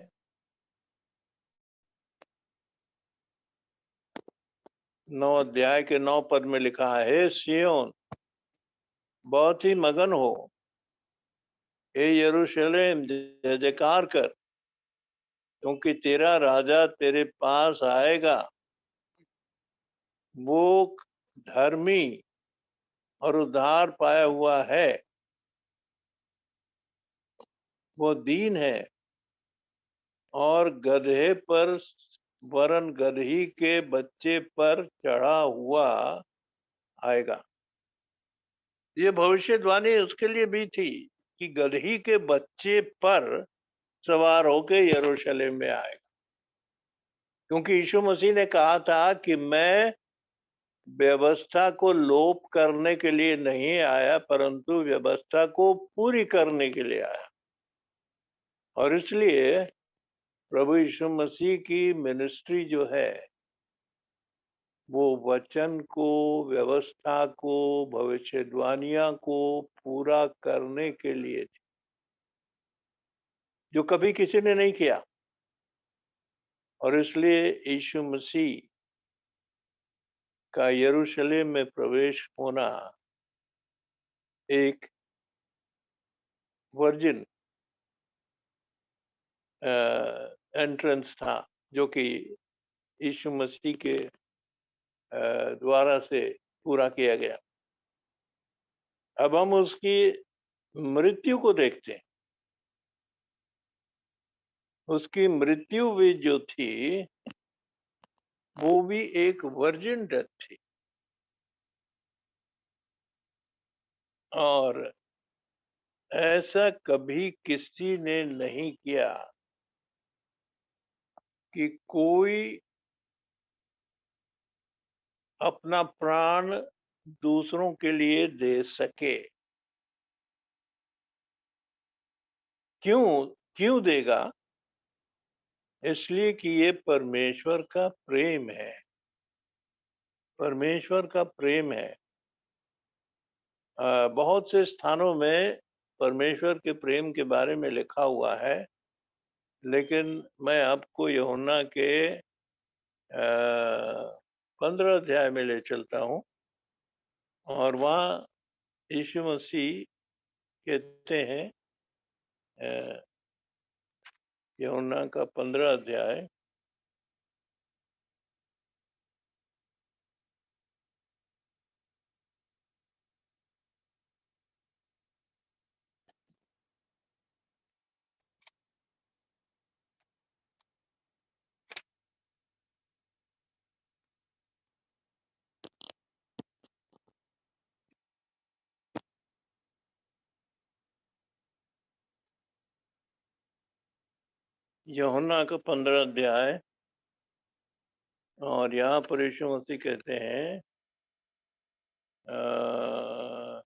Speaker 1: 9 अध्याय के 9 पद में लिखा है, सियोन बहुत ही मगन हो, हे यरूशलेम जय जयकार कर, क्योंकि तेरा राजा तेरे पास आएगा, वो धर्मी और उद्धार पाया हुआ है, वो दीन है और गधे पर वरन गदही के बच्चे पर चढ़ा हुआ आएगा। ये भविष्यवाणी उसके लिए भी थी कि गदही के बच्चे पर सवार होकर यरूशलेम में आएगा, क्योंकि यीशु मसीह ने कहा था कि मैं व्यवस्था को लोप करने के लिए नहीं आया, परंतु व्यवस्था को पूरी करने के लिए आया। और इसलिए प्रभु यीशु मसीह की मिनिस्ट्री जो है वो वचन को, व्यवस्था को, भविष्यवाणियां को पूरा करने के लिए थी, जो कभी किसी ने नहीं किया। और इसलिए यीशु मसीह का यरूशलेम में प्रवेश होना एक वर्जिन एंट्रेंस था, जो कि यीशु मसीह के द्वारा से पूरा किया गया। अब हम उसकी मृत्यु को देखते हैं। उसकी मृत्यु भी जो थी वो भी एक वर्जिन डेथ थी। और ऐसा कभी किसी ने नहीं किया कि कोई अपना प्राण दूसरों के लिए दे सके। क्यों देगा? इसलिए कि ये परमेश्वर का प्रेम है। परमेश्वर का प्रेम है। बहुत से स्थानों में परमेश्वर के प्रेम के बारे में लिखा हुआ है, लेकिन मैं आपको यूहन्ना के 15 अध्याय में ले चलता हूँ, और वहाँ यीशु मसीह कहते हैं, यूहन्ना का 15 अध्याय यूहन्ना का 15 अध्याय, और यहाँ पर यीशु मसीह कहते हैं अ,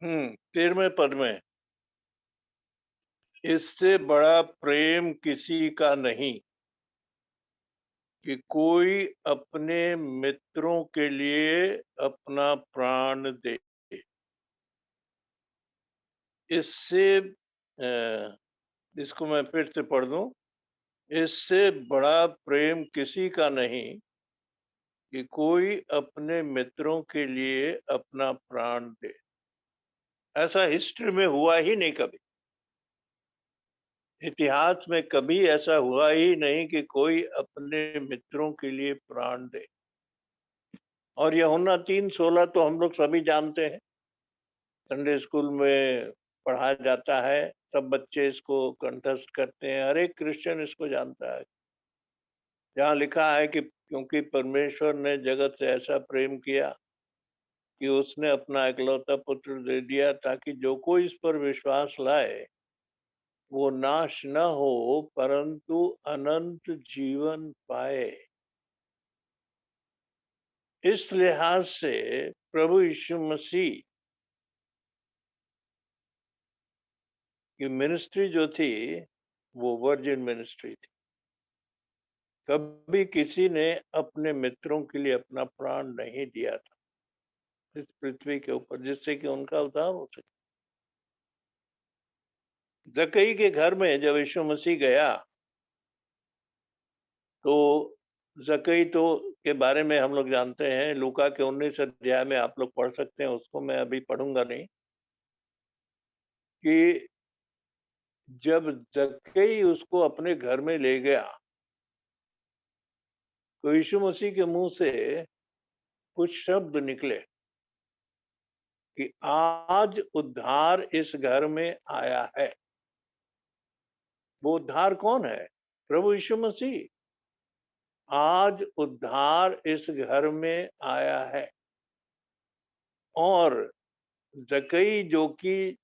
Speaker 1: हम्म, 13वें पद में, इससे बड़ा प्रेम किसी का नहीं कि कोई अपने मित्रों के लिए अपना प्राण दे। इससे इसको मैं फिर से पढ़ दूं। इससे बड़ा प्रेम किसी का नहीं कि कोई अपने मित्रों के लिए अपना प्राण दे। ऐसा हिस्ट्री में हुआ ही नहीं कभी। इतिहास में कभी ऐसा हुआ ही नहीं कि कोई अपने मित्रों के लिए प्राण दे। और यूहन्ना 3:16 तो हम लोग सभी जानते हैं, संडे स्कूल में पढ़ाया जाता है, सब बच्चे इसको कंठस्थ करते हैं, हर एक क्रिश्चियन इसको जानता है, जहाँ लिखा है कि क्योंकि परमेश्वर ने जगत से ऐसा प्रेम किया कि उसने अपना इकलौता पुत्र दे दिया, ताकि जो कोई इस पर विश्वास लाए वो नाश न हो परंतु अनंत जीवन पाए। इस लिहाज से प्रभु यीशु मसीह की मिनिस्ट्री जो थी वो वर्जिन मिनिस्ट्री थी। कभी किसी ने अपने मित्रों के लिए अपना प्राण नहीं दिया था इस पृथ्वी के ऊपर, जिससे कि उनका उद्धार हो सके। जक्कई के घर में जब यीशु मसीह गया तो जक्कई तो के बारे में हम लोग जानते हैं, लूका के 19 अध्याय में आप लोग पढ़ सकते हैं, उसको मैं अभी पढ़ूंगा नहीं, कि जब जक्कई उसको अपने घर में ले गया तो यीशु मसीह के मुंह से कुछ शब्द निकले कि आज उद्धार इस घर में आया है। वो उद्धार कौन है? प्रभु यीशु मसीह। आज उद्धार इस घर में आया है। और जक्कई जो कि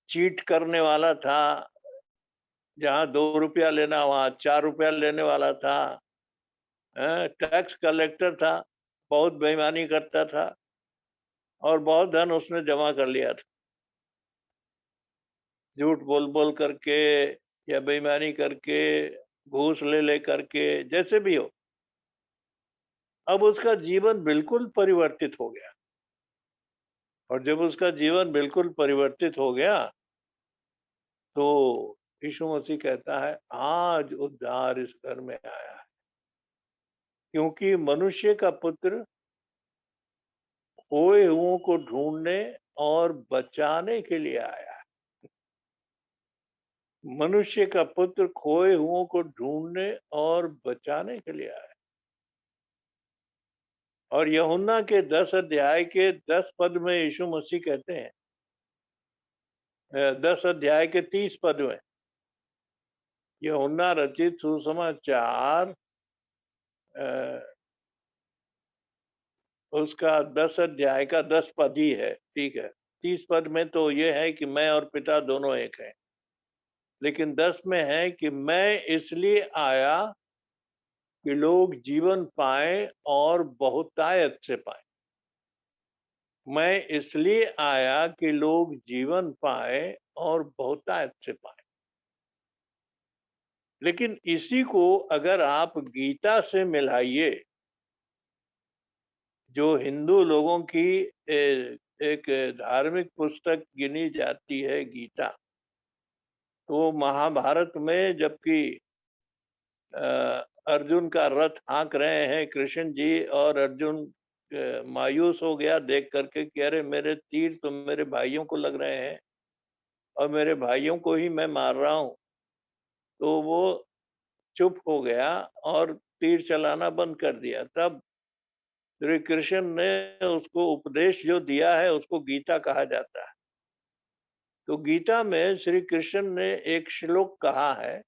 Speaker 1: चीट करने वाला था, जहां 2 रुपया लेना वहां 4 रुपया लेने वाला था, टैक्स कलेक्टर था, बहुत बेईमानी करता था और बहुत धन उसने जमा कर लिया था, झूठ बोल बोल करके या बेईमानी करके, घूस ले ले करके, जैसे भी हो। अब उसका जीवन बिल्कुल परिवर्तित हो गया। और जब उसका जीवन बिल्कुल परिवर्तित हो गया तो यीशु मसीह कहता है आज उद्धार इस घर में आया है, क्योंकि मनुष्य का पुत्र खोए हुओं को ढूंढने और बचाने के लिए आया है। मनुष्य का पुत्र खोए हुओं को ढूंढने और बचाने के लिए आया है। और यूहन्ना के 10 अध्याय के 10 पद में यीशु मसीह कहते हैं, 10 अध्याय के 30 पद में, यूहन्ना रचित सुसमाचार उसका 10 अध्याय का 10 पद ही है, ठीक है। 30 पद में तो ये है कि मैं और पिता दोनों एक हैं, लेकिन 10 में है कि मैं इसलिए आया कि लोग जीवन पाए और बहुतायत से पाए। मैं इसलिए आया कि लोग जीवन पाए और बहुतायत से पाए। लेकिन इसी को अगर आप गीता से मिलाइए, जो हिंदू लोगों की एक धार्मिक पुस्तक गिनी जाती है गीता, तो महाभारत में जबकि अर्जुन का रथ हाँक रहे हैं कृष्ण जी, और अर्जुन मायूस हो गया देख करके कि अरे मेरे तीर तो मेरे भाइयों को लग रहे हैं और मेरे भाइयों को ही मैं मार रहा हूं, तो वो चुप हो गया और तीर चलाना बंद कर दिया। तब श्री कृष्ण ने उसको उपदेश जो दिया है उसको गीता कहा जाता है। तो गीता में श्री कृष्ण ने एक श्लोक कहा है,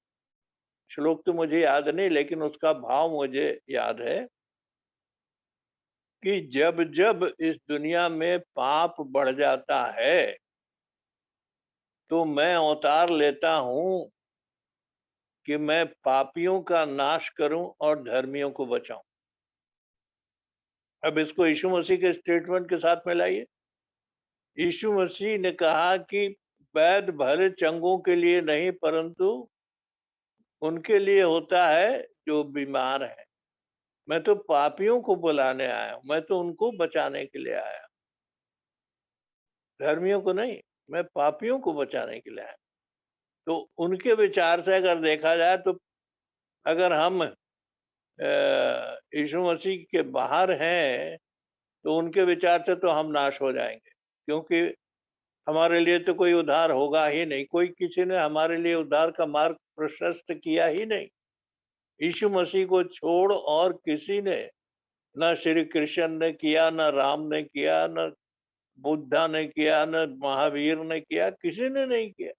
Speaker 1: श्लोक तो मुझे याद नहीं लेकिन उसका भाव मुझे याद है कि जब जब इस दुनिया में पाप बढ़ जाता है तो मैं अवतार लेता हूं कि मैं पापियों का नाश करूं और धर्मियों को बचाऊं। अब इसको यीशु मसीह के स्टेटमेंट के साथ मिलाइए। यीशु मसीह ने कहा कि वैद्य भले चंगों के लिए नहीं परंतु उनके लिए होता है जो बीमार है। मैं तो पापियों को बुलाने आया हूं, मैं तो उनको बचाने के लिए आया, धर्मियों को नहीं, मैं पापियों को बचाने के लिए आया। तो उनके विचार से अगर देखा जाए तो अगर हम यीशु मसीह के बाहर हैं तो उनके विचार से तो हम नाश हो जाएंगे, क्योंकि हमारे लिए तो कोई उद्धार होगा ही नहीं, कोई किसी ने हमारे लिए उद्धार का मार्ग प्रशस्त किया ही नहीं। यीशु मसीह को छोड़ और किसी ने, न श्री कृष्ण ने किया, न राम ने किया, न बुद्धा ने किया, न महावीर ने किया, किसी ने नहीं किया।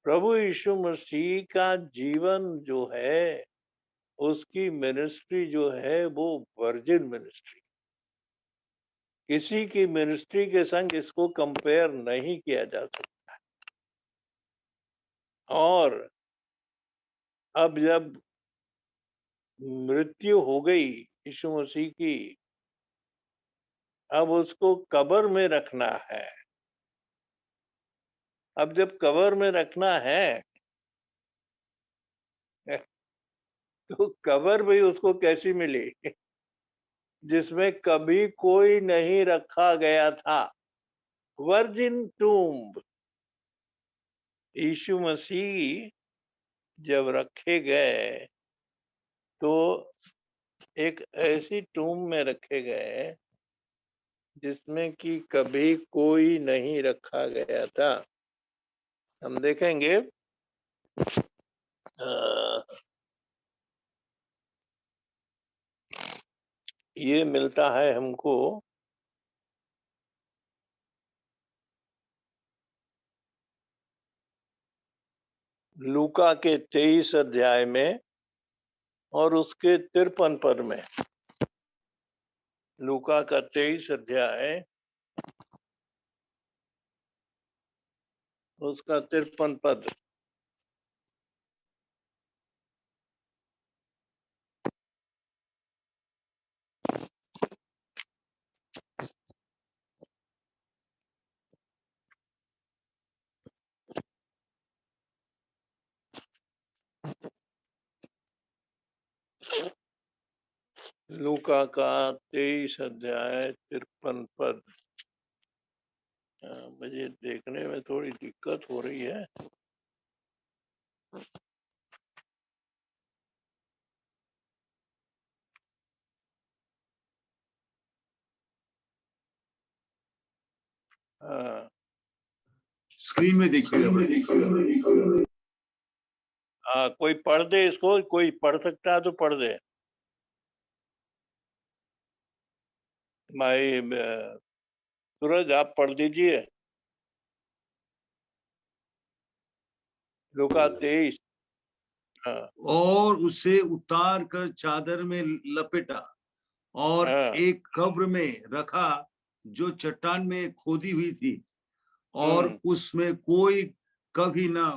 Speaker 1: प्रभु यीशु मसीह का जीवन जो है, उसकी मिनिस्ट्री जो है वो वर्जिन मिनिस्ट्री, किसी की मिनिस्ट्री के संग इसको कंपेयर नहीं किया जा सकता है। और अब जब मृत्यु हो गई यीशु मसीह की, अब उसको कब्र में रखना है। अब जब कब्र में रखना है तो कब्र भी उसको कैसी मिली, जिसमें कभी कोई नहीं रखा गया था, वर्जिन टूम्ब। यीशु मसीह जब रखे गए तो एक ऐसी टूम्ब में रखे गए जिसमें कि कभी कोई नहीं रखा गया था। हम देखेंगे ये मिलता है हमको लूका के 23 अध्याय में और उसके 53 पद में। लूका का 23 अध्याय उसका 53 पद। लूका का 23 अध्याय 53 पद। मुझे देखने में थोड़ी दिक्कत हो रही है।
Speaker 4: स्क्रीन में देखिएगा।
Speaker 1: कोई पढ़ दे इसको, कोई पढ़ सकता है तो पढ़ दे। भाई सूरज आप पढ़ दीजिए। लूका 23।
Speaker 4: और उसे उतार कर चादर में लपेटा और एक कब्र में रखा जो चट्टान में खोदी हुई थी, और उसमें कोई कभी ना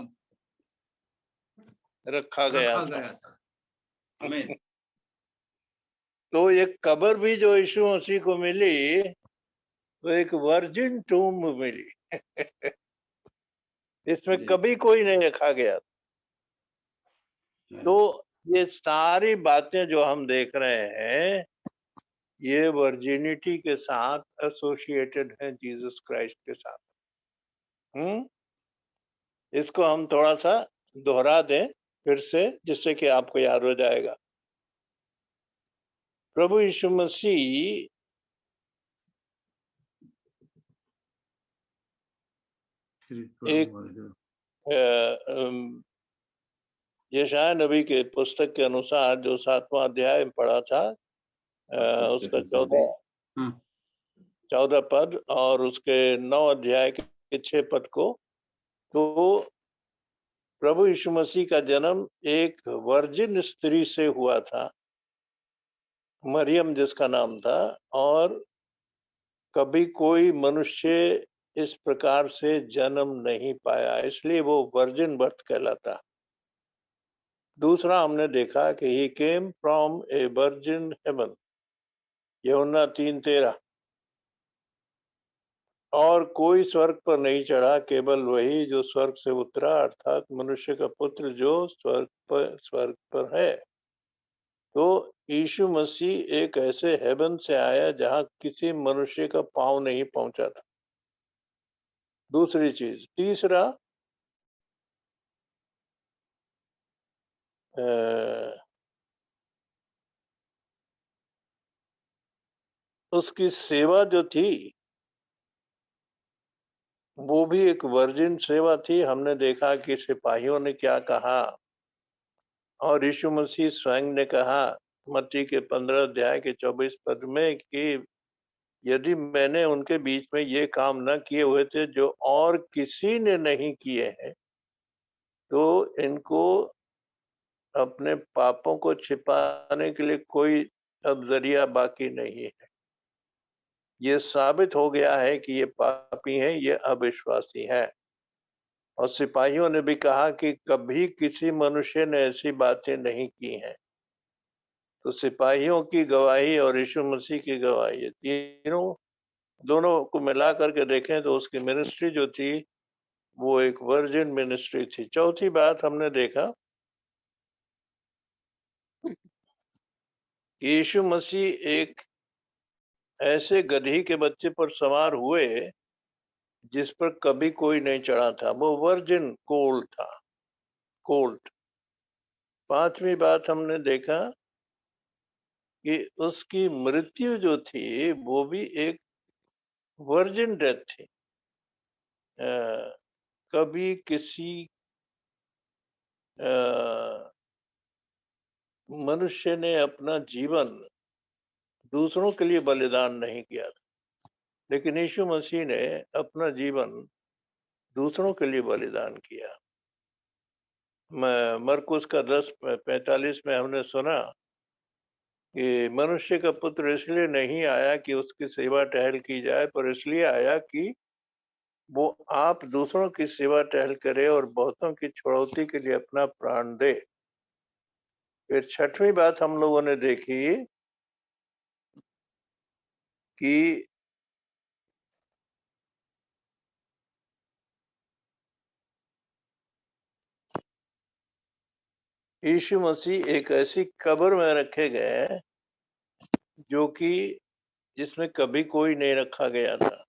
Speaker 1: रखा गया था।
Speaker 4: आमीन।
Speaker 1: तो एक कब्र भी जो यीशु मसीह को मिली तो एक वर्जिन टूम्ब मिली इसमें कभी कोई नहीं रखा गया। तो ये सारी बातें जो हम देख रहे हैं ये वर्जिनिटी के साथ एसोसिएटेड है, जीसस क्राइस्ट के साथ। इसको हम थोड़ा सा दोहरा दें फिर से, जिससे कि आपको याद हो जाएगा। प्रभु यीशु मसीह एक यशायाह नबी के पुस्तक के अनुसार जो 7वां अध्याय में पढ़ा था, उसका 14 पद और उसके 9 अध्याय के के 6 पद को, तो प्रभु यीशु मसीह का जन्म एक वर्जिन स्त्री से हुआ था, मरियम जिसका नाम था, और कभी कोई मनुष्य इस प्रकार से जन्म नहीं पाया, इसलिए वो वर्जिन बर्थ कहलाता। दूसरा हमने देखा कि he came from a virgin heaven, यूहन्ना 3:13, और कोई स्वर्ग पर नहीं चढ़ा, केवल वही जो स्वर्ग से उतरा, अर्थात मनुष्य का पुत्र जो स्वर्ग पर है। तो यीशु मसीह एक ऐसे हेवन से आया जहां किसी मनुष्य का पांव नहीं पहुंचा था। दूसरी चीज, तीसरा, उसकी सेवा जो थी वो भी एक वर्जिन सेवा थी। हमने देखा कि सिपाहियों ने क्या कहा, और यीशु मसीह स्वयं ने कहा मत्ती के 15 अध्याय के 24 पद में कि यदि मैंने उनके बीच में ये काम न किए हुए थे जो और किसी ने नहीं किए हैं, तो इनको अपने पापों को छिपाने के लिए कोई अब जरिया बाकी नहीं है। ये साबित हो गया है कि ये पापी हैं, ये अविश्वासी हैं। और सिपाहियों ने भी कहा कि कभी किसी मनुष्य ने ऐसी बातें नहीं की हैं। तो सिपाहियों की गवाही और यीशु मसीह की गवाही, तीनों दोनों को मिला करके देखें तो उसकी मिनिस्ट्री जो थी वो एक वर्जिन मिनिस्ट्री थी। चौथी बात हमने देखा कि यीशु मसीह एक ऐसे गधी के बच्चे पर सवार हुए जिस पर कभी कोई नहीं चढ़ा था, वो वर्जिन कोल्ट था, कोल्ट। पांचवी बात हमने देखा कि उसकी मृत्यु जो थी वो भी एक वर्जिन डेथ थी। कभी किसी मनुष्य ने अपना जीवन दूसरों के लिए बलिदान नहीं किया था, लेकिन यीशु मसीह ने अपना जीवन दूसरों के लिए बलिदान किया। मरकुस का 10:45 में हमने सुना कि मनुष्य का पुत्र इसलिए नहीं आया कि उसकी सेवा टहल की जाए, पर इसलिए आया कि वो आप दूसरों की सेवा टहल करे और बहुतों की छुड़ौती के लिए अपना प्राण दे। फिर छठवीं बात हम लोगों ने देखी कि यीशु मसीह एक ऐसी कब्र में रखे गए जो कि जिसमें कभी कोई नहीं रखा गया था।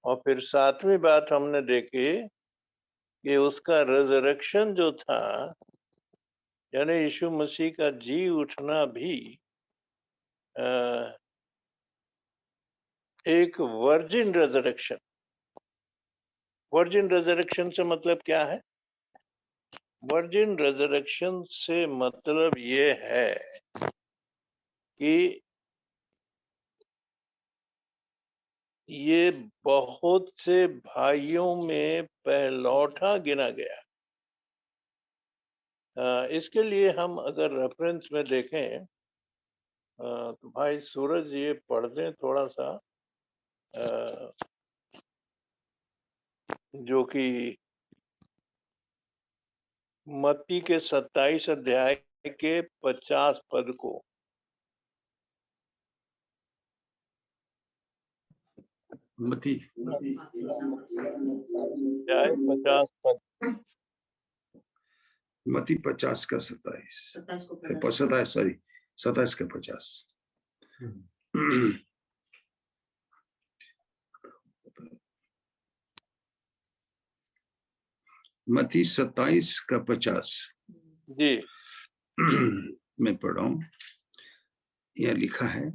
Speaker 1: और फिर सातवीं बात हमने देखी कि उसका रिजरेक्शन जो था, यानी यीशु मसीह का जी उठना भी एक वर्जिन रिजरेक्शन। वर्जिन रिजरेक्शन से मतलब क्या है? वर्जिन रिजरेक्शन से मतलब ये है कि ये बहुत से भाइयों में पहलौठा गिना गया। इसके लिए हम अगर रेफरेंस में देखें तो भाई सूरज ये पढ़ दें थोड़ा सा, जो कि मत्ती के 27 अध्याय के 50 पद को।
Speaker 4: मत्ती
Speaker 1: 50 पद,
Speaker 4: मत्ती 50 का 27, सॉरी 27 का 50। मत्ती 27 का 50
Speaker 1: जी
Speaker 4: मैं पढ़ रहा हूं। यह लिखा है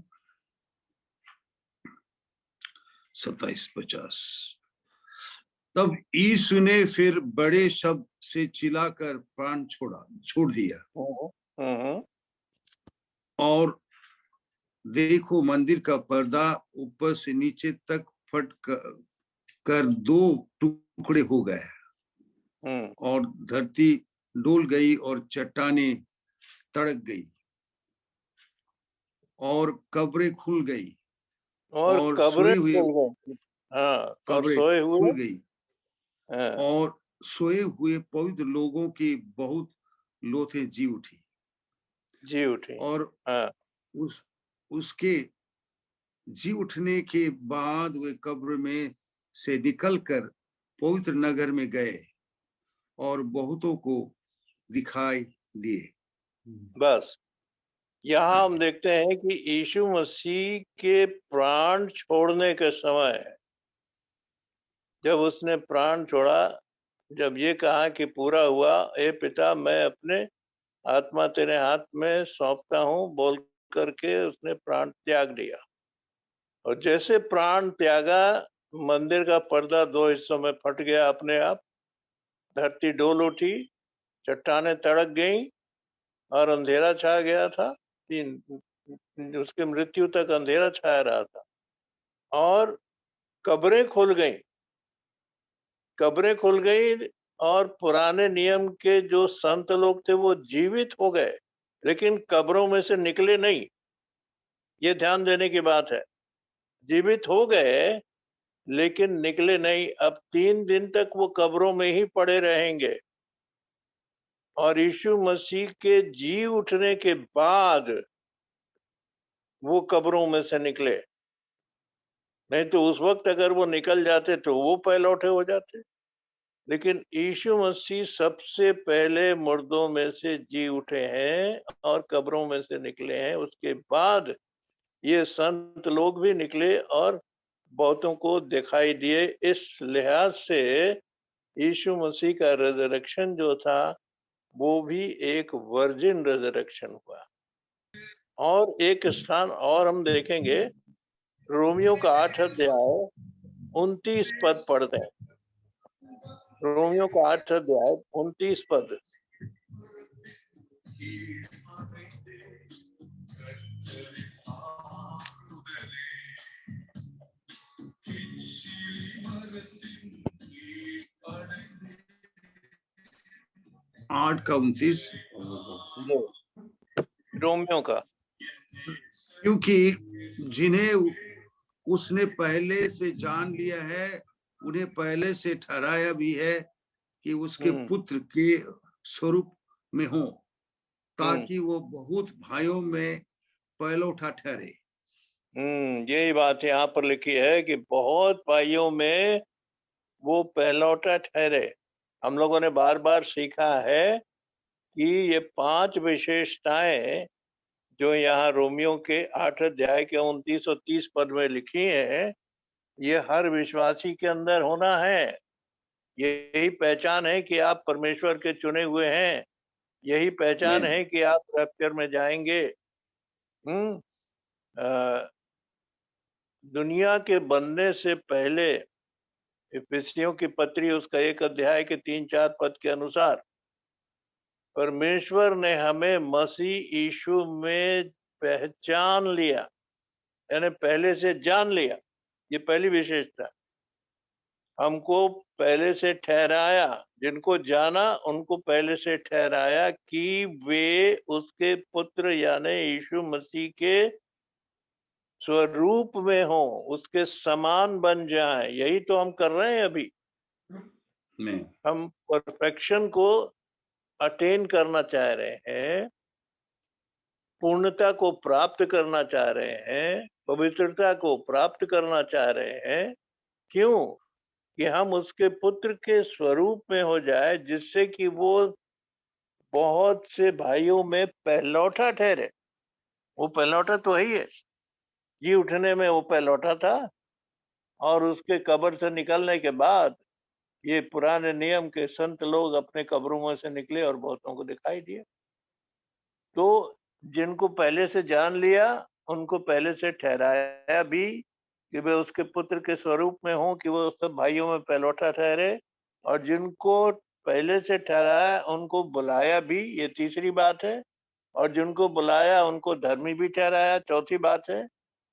Speaker 4: 27:50। तब यीशु ने फिर बड़े शब्द से चिल्लाकर प्राण छोड़ दिया। और देखो मंदिर का पर्दा ऊपर से नीचे तक कर दो टुकड़े हो गए और धरती डोल गई और चट्टाने तड़क गई और कब्रें खुल गई और
Speaker 1: कब्रें
Speaker 4: सोए हुए
Speaker 1: खुल गई। हाँ, और
Speaker 4: कब्रें
Speaker 1: सोए
Speaker 4: खुल
Speaker 1: हुए।
Speaker 4: गई
Speaker 1: हाँ,
Speaker 4: और सोए हुए पवित्र लोगों की बहुत लोथें जी उठी
Speaker 1: जी उठी।
Speaker 4: और
Speaker 1: हाँ,
Speaker 4: उसके जी उठने के बाद वे कब्र में से निकलकर पवित्र नगर में गए और बहुतों को दिखाई दिए।
Speaker 1: बस यहाँ हम देखते हैं कि यीशु मसीह के प्राण छोड़ने के समय, जब उसने प्राण छोड़ा, जब ये कहा कि पूरा हुआ, ए पिता मैं अपने आत्मा तेरे हाथ में सौंपता हूँ, बोल करके उसने प्राण त्याग दिया। और जैसे प्राण त्यागा, मंदिर का पर्दा दो हिस्सों में फट गया अपने आप, धरती डोल उठी, चट्टाने तड़क गई और अंधेरा छा गया था। उसके मृत्यु तक अंधेरा छाया रहा था और कब्रें खुल गई। कब्रें खुल गई और पुराने नियम के जो संत लोग थे वो जीवित हो गए, लेकिन कब्रों में से निकले नहीं। ये ध्यान देने की बात है। जीवित हो गए लेकिन निकले नहीं। अब 3 दिन तक वो कब्रों में ही पड़े रहेंगे और यीशु मसीह के जी उठने के बाद वो कब्रों में से निकले। नहीं तो उस वक्त अगर वो निकल जाते तो वो पहलौठे हो जाते। लेकिन यीशु मसीह सबसे पहले मुर्दों में से जी उठे हैं और कब्रों में से निकले हैं। उसके बाद ये संत लोग भी निकले और बहुतों को दिखाई दिए। इस लिहाज से यीशु मसीह का रेजरेक्शन जो था वो भी एक वर्जिन रेजरेक्शन हुआ। और एक स्थान और हम देखेंगे, रोमियो का 8 अध्याय 29 पद पढ़ते हैं। रोमियो का 8 अध्याय 29 पद।
Speaker 4: आठ का 29।
Speaker 1: रोमियो का।
Speaker 4: क्योंकि जिन्हें उसने पहले से जान लिया है उन्हें पहले से ठहराया भी है कि उसके पुत्र के स्वरूप में हो, ताकि वो बहुत भाइयों में पहलौठा ठहरे।
Speaker 1: यही बात यहाँ पर लिखी है कि बहुत भाइयों में वो पहलौठा ठहरे। हम लोगों ने बार बार सीखा है कि ये 5 विशेषताएं जो यहाँ रोमियो के 8 अध्याय के 29 और 30 पद में लिखी हैं, ये हर विश्वासी के अंदर होना है। यही पहचान है कि आप परमेश्वर के चुने हुए हैं। यही पहचान है कि आप रैप्चर में जाएंगे। दुनिया के बनने से पहले इफिसियों की पत्री उसका 1 अध्याय के 3-4 पद के अनुसार परमेश्वर ने हमें मसीह यीशु में पहचान लिया, यानी पहले से जान लिया। ये पहली विशेषता। हमको पहले से ठहराया, जिनको जाना उनको पहले से ठहराया कि वे उसके पुत्र यानी यीशु मसीह के स्वरूप में हो, उसके समान बन जाएं। यही तो हम कर रहे हैं अभी। हम परफेक्शन को अटेन करना चाह रहे हैं, पूर्णता को प्राप्त करना चाह रहे हैं, पवित्रता को प्राप्त करना चाह रहे हैं। क्यों? कि हम उसके पुत्र के स्वरूप में हो जाए, जिससे कि वो बहुत से भाइयों में पहलौठा ठहरे। वो पहलौठा तो ही है, जी उठने में वो पहलौठा था और उसके कब्र से निकलने के बाद ये पुराने नियम के संत लोग अपने कब्रों में से निकले और बहुतों को दिखाई दिए। तो जिनको पहले से जान लिया उनको पहले से ठहराया भी कि वे उसके पुत्र के स्वरूप में हों, कि वो सब भाइयों में पहलौठा ठहरे। और जिनको पहले से ठहराया उनको बुलाया भी, ये तीसरी बात है। और जिनको बुलाया उनको धर्मी भी ठहराया, चौथी बात है।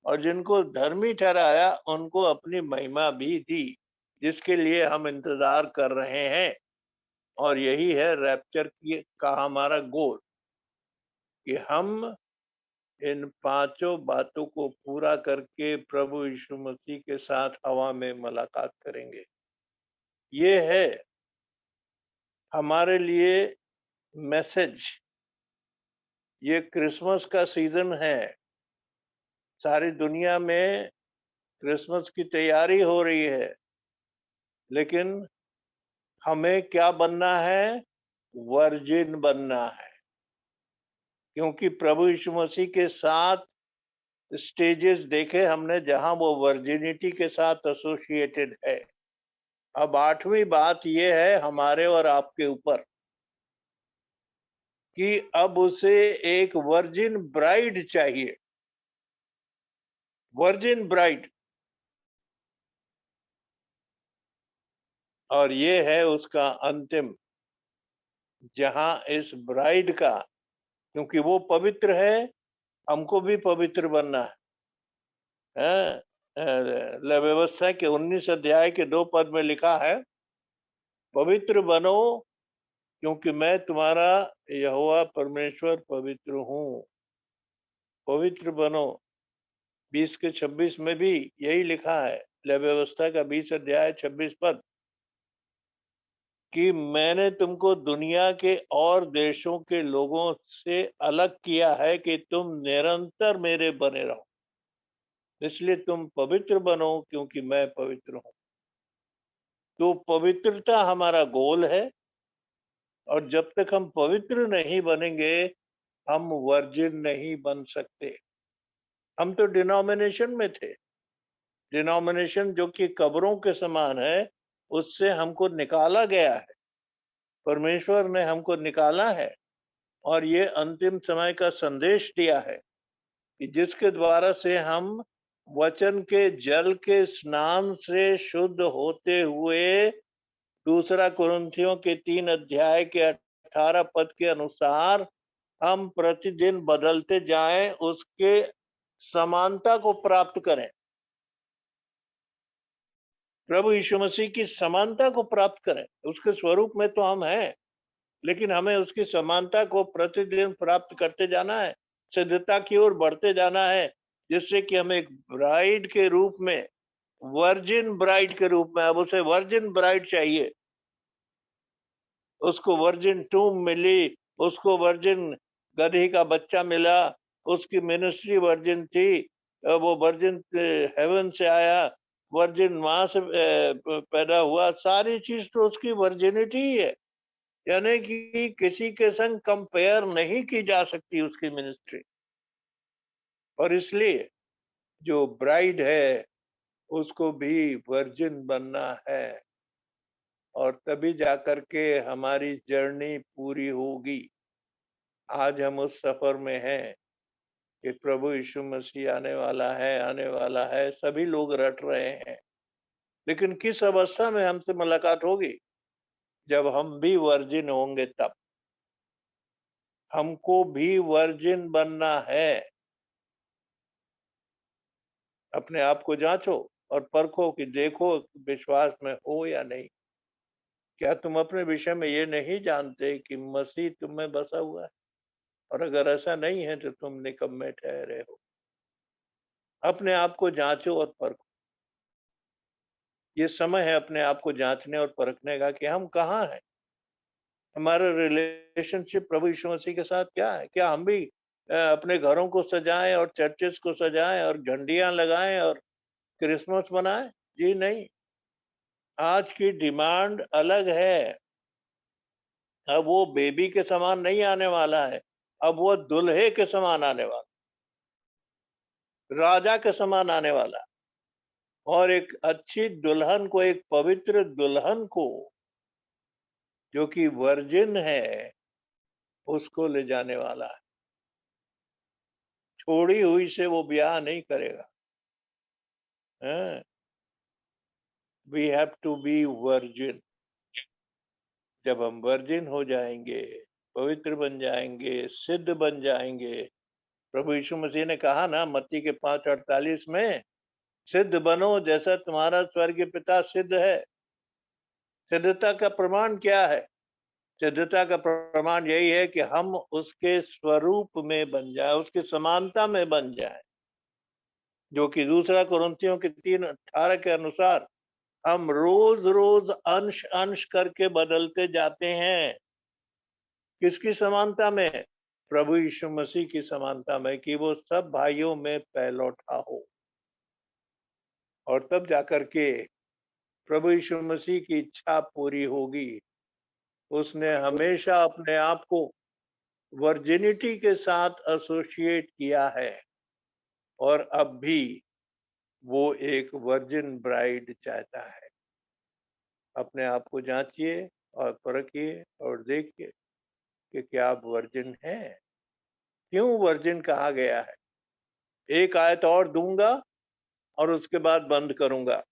Speaker 1: और जिनको धर्मी ठहराया उनको अपनी महिमा भी दी। जिसके लिए हम इंतजार कर रहे हैं, और यही है रैप्चर का हमारा गोल, कि हम इन पांचों बातों को पूरा करके प्रभु यीशु मसीह के साथ हवा में मुलाकात करेंगे। ये है हमारे लिए मैसेज। ये क्रिसमस का सीजन है, सारी दुनिया में क्रिसमस की तैयारी हो रही है, लेकिन हमें क्या बनना है? वर्जिन बनना है। क्योंकि प्रभु यीशु मसीह के 7 स्टेजेस देखे हमने, जहां वो वर्जिनिटी के साथ एसोसिएटेड है। अब 8वीं बात ये है हमारे और आपके ऊपर, कि अब उसे एक वर्जिन ब्राइड चाहिए। वर्जिन ब्राइड, और ये है उसका अंतिम, जहां इस ब्राइड का, क्योंकि वो पवित्र है, हमको भी पवित्र बनना है। व्यवस्था के 19 अध्याय के 2 पद में लिखा है, पवित्र बनो क्योंकि मैं तुम्हारा यहोवा परमेश्वर पवित्र हूँ। पवित्र बनो। 20 के 26 में भी यही लिखा है, व्यवस्था का 20 अध्याय 26 पद, कि मैंने तुमको दुनिया के और देशों के लोगों से अलग किया है कि तुम निरंतर मेरे बने रहो, इसलिए तुम पवित्र बनो क्योंकि मैं पवित्र हूं। तो पवित्रता हमारा गोल है, और जब तक हम पवित्र नहीं बनेंगे, हम वर्जिन नहीं बन सकते। हम तो डिनोमिनेशन में थे। डिनोमिनेशन जो कि कब्रों के समान है, उससे हमको निकाला गया है। परमेश्वर ने हमको निकाला है, और ये अंतिम समय का संदेश दिया है कि जिसके द्वारा से हम वचन के जल के स्नान से शुद्ध होते हुए, 2 कुरिन्थियों के 3 अध्याय के 18 पद के अनुसार हम प्रतिदिन बदलते जाएं, उसके समानता को प्राप्त करें। प्रभु यीशु मसीह की समानता को प्राप्त करें। उसके स्वरूप में तो हम हैं, लेकिन हमें उसकी समानता को प्रतिदिन प्राप्त करते जाना है, सिद्धता की ओर बढ़ते जाना है, जिससे कि हमें एक ब्राइड के रूप में, वर्जिन ब्राइड के रूप में, अब उसे वर्जिन ब्राइड चाहिए। उसको वर्जिन टूम मिली, उसको वर्जिन गधी का बच्चा मिला, उसकी मिनिस्ट्री वर्जिन थी, वो वर्जिन हेवन से आया, वर्जिन वहां से पैदा हुआ, सारी चीज तो उसकी वर्जिनिटी ही है। यानी कि किसी के संग कंपेयर नहीं की जा सकती उसकी मिनिस्ट्री। और इसलिए जो ब्राइड है उसको भी वर्जिन बनना है, और तभी जाकर के हमारी जर्नी पूरी होगी। आज हम उस सफर में हैं कि प्रभु यीशु मसीह आने वाला है, सभी लोग रट रहे हैं, लेकिन किस अवस्था में हमसे मुलाकात होगी? जब हम भी वर्जिन होंगे, तब हमको भी वर्जिन बनना है। अपने आप को जांचो और परखो कि देखो विश्वास में हो या नहीं। क्या तुम अपने विषय में ये नहीं जानते कि मसीह तुम में बसा हुआ है? और अगर ऐसा नहीं है तो तुम निकम्मे ठहरे हो। अपने आप को जांचो और परखो। ये समय है अपने आप को जांचने और परखने का कि हम कहाँ हैं। हमारा रिलेशनशिप प्रभु यीशु मसीह के साथ क्या है? क्या हम भी अपने घरों को सजाएं और चर्चेस को सजाएं और झंडियां लगाएं और क्रिसमस मनाएं? जी नहीं। आज की डिमांड अलग है। अब वो बेबी के समान नहीं आने वाला है, अब वो दुल्हे के समान आने वाला, राजा के समान आने वाला। और एक अच्छी दुल्हन को, एक पवित्र दुल्हन को जो कि वर्जिन है, उसको ले जाने वाला है। छोड़ी हुई से वो ब्याह नहीं करेगा। We have to be virgin. जब हम वर्जिन हो जाएंगे, पवित्र बन जाएंगे, सिद्ध बन जाएंगे, प्रभु यीशु मसीह ने कहा ना मत्ती के 5:48 में, सिद्ध बनो जैसा तुम्हारा स्वर्गीय पिता सिद्ध है। सिद्धता का प्रमाण क्या है? सिद्धता का प्रमाण यही है कि हम उसके स्वरूप में बन जाए, उसकी समानता में बन जाए, जो कि दूसरा कुरिन्थियों के 3:18 के अनुसार हम रोज रोज अंश अंश करके बदलते जाते हैं। किसकी समानता में? प्रभु यीशु मसीह की समानता में, कि वो सब भाइयों में पहलौठा हो, और तब जाकर के प्रभु यीशु मसीह की इच्छा पूरी होगी। उसने हमेशा अपने आप को वर्जिनिटी के साथ एसोसिएट किया है, और अब भी वो एक वर्जिन ब्राइड चाहता है। अपने आप को जांचिए और परखिए और देखिए कि क्या आप वर्जिन हैं। क्यों वर्जिन कहा गया है? एक आयत और दूंगा और उसके बाद बंद करूंगा।